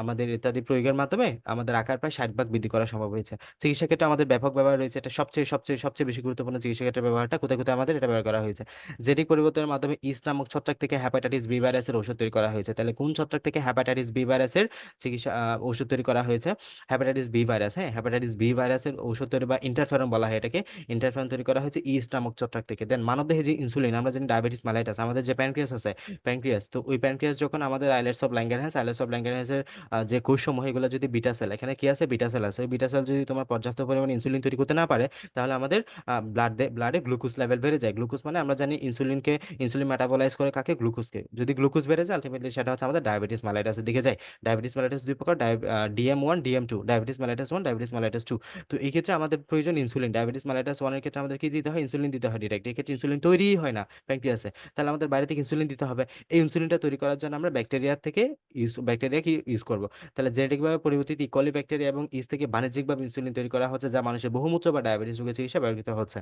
আমাদের ইত্যাদি প্রয়োগের মাধ্যমে আমাদের আকার প্রায় 60 ভাগ বৃদ্ধি করা সম্ভব হয়েছে। চিকিৎসা ক্ষেত্রে আমাদের ব্যাপক ব্যবহার রয়েছে, এটা সবচেয়ে সবচেয়ে সবচেয়ে বেশি গুরুত্বপূর্ণ চিকিৎসা ক্ষেত্রে ব্যবহারটা কোথায় কোথায় আমাদের এটা ব্যবহার করা হয়েছে। জেনেটিক পরিবর্তনের মাধ্যমে ইস্ট নামক ছত্রাক থেকে হ্যাপাটাইটিস বি ভাইরাসের ওষুধ তৈরি করা হয়েছে। তাহলে কোন ছত্রাক থেকে হ্যাপাটাইটিস বি ভাইরাসের চিকিৎসা ওষুধ তৈরি করা হয়েছে? হ্যাপাটাইটিস বি ভাইরাস, হ্যাঁ, হ্যাপাটাইটিস বি ভাইরাসের ওষুধ তৈরি বা ইন্টারফেরন বলা হয় এটাকে, ইন্টারফেরন তৈরি করা হয়েছে ইস্ট নামক ছত্রাক থেকে। দেন মানবদেহে যে ইনসুলিন, আমরা জানি ডায়াবেটিস মেলাইটাস, আমাদের যে প্যানক্রিয়াস আছে, প্যানক্রিয়াস, তো ওই প্যানক্রিয়াস যখন আমাদের আইলেটস অফ ল্যাঙ্গারহ্যান্স যে কোষসমূহ, এগুলো যদি বিটা সেল, এখানে কি আছে, বিটা সেল আছে, ওই বিটা সেল যদি তোমার পর্যাপ্ত পরিমাণে ইনসুলিন তৈরি করতে না পারে, তাহলে আমাদের ব্লাডে গ্লুকোজ লেভেল বেড়ে যায়। গ্লুকোজ মানে আমরা জানি ইনসুলিন মেটাবলাইজ করে কাকে, গ্লুকোজকে। যদি গ্লুকোজ বেড়ে যায় আলটিমেটলি সেটা হচ্ছে আমাদের ডায়াবেটিস মেলাইটাসের দিকে যায়। ডায়াবেটিস মেলাইটাস দুই প্রকার, DM1 DM2, diabetes mellitus 1, diabetes mellitus 2। তো এই ক্ষেত্রে আমাদের প্রয়োজন ইনসুলিন। ডায়াবেটিস মেলাইটাস 1 এর ক্ষেত্রে আমাদের কি দিতে হয়, ইনসুলিন দিতে হয় ডিরেক্ট। এই ক্ষেত্রে ইনসুলিন তৈরিই হয় না প্যানক্রিয়াসে, তাহলে আমাদের বাইরে থেকে ইনসুলিন দিতে হবে। এই ইনসুলিনটা তৈরি করার জন্য আমরা ব্যাকটেরিয়া কি ইউজ করব। তাহলে জেনেটিকভাবে পরিবর্তিত ইকলি ব্যাকটেরিয়া এবং ইস্ট থেকে বাণিজ্যিকভাবে ইনসুলিন তৈরি করা হচ্ছে, যা মানুষের বহুমূত্র বা ডায়াবেটিস রোগের চিকিৎসা ব্যবহৃত হচ্ছে।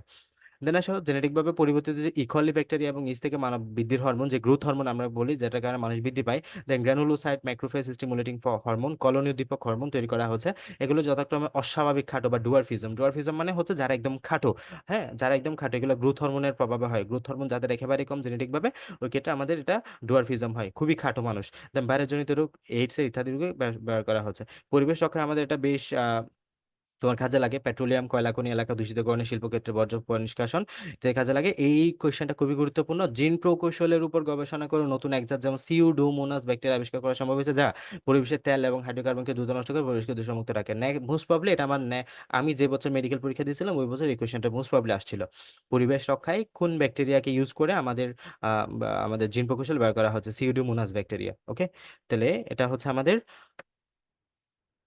দেন আসলে জেনেটিকভাবে পরিবর্তিত যে ইকলি ব্যাকটেরিয়া এবং ইস্ট থেকে মানব বৃদ্ধির হরমোন, যে গ্রোথ হরমোন আমরা বলি, যেটার কারণে মানুষ বৃদ্ধি পায়। দেন granulocyte macrophage stimulating hormone, colony উদ্দীপক হরমোন তৈরি করা হচ্ছে। এগুলো যথাক্রমে অস্বাভাবিক খাটো বা ডুয়ারফিজম মানে হচ্ছে যারা একদম খাটো, হ্যাঁ, যারা একদম খাটো, এগুলো গ্রোথ হরমোনের প্রভাবে হয়। গ্রোথ হরমোন যাদের একেবারে কম জেনেটিকভাবে, ওই ক্ষেত্রে আমাদের এটা ডুয়ারফিজম হয়, খুবই খাটো মানুষ। দেন ভাইরাসজনিত রোগ, এইডস ইত্যাদি রোগে ব্যবহার করা হচ্ছে। পরিবেশ রক্ষায় আমাদের এটা বেশ তোমার কাজে লাগে। পেট্রোলিয়াম, কয়লা খনি এলাকা দূষিতকরণে শিল্পক্ষেত্রে বর্জ্য নিষ্কাশন তে কাজে লাগে। এই কোয়েশ্চেনটা খুবই গুরুত্বপূর্ণ। জিন প্রকৌশলের উপর গবেষণা করে নতুন একজাত যেমন সিউডোমোনাস ব্যাকটেরিয়া আবিষ্কার করা সম্ভব হয়েছে, যা পরিবেশের তেল এবং হাইড্রোকার্বনকে দ্রুত নষ্ট করে পরিবেশকে দূষণমুক্ত রাখে। মোস্ট প্রবলি এটা আমি যে বছর মেডিকেল পরীক্ষা দিয়েছিলাম ওই বছর এই কোয়েশ্চেনটা মোস্ট প্রবলি আসছিল। পরিবেশ রক্ষায় কোন ব্যাকটেরিয়াকে ইউজ করে আমাদের জিন প্রকৌশল ব্যবহার করা হচ্ছে, সিউডোমোনাস ব্যাকটেরিয়া। ওকে, তাহলে এটা হচ্ছে আমাদের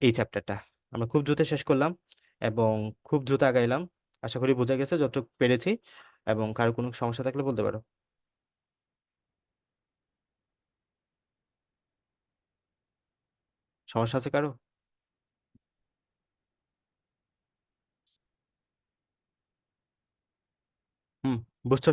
এই চ্যাপ্টারটা। আমরা খুব দ্রুত শেষ করলাম এবং খুব দ্রুত আগাইলাম। আশা করি বোঝা গেছে যতটুকু পেরেছি, এবং কারো কোনো সমস্যা থাকলে বলতে পারো। সমস্যা আছে কারো? হুম, বুঝছো?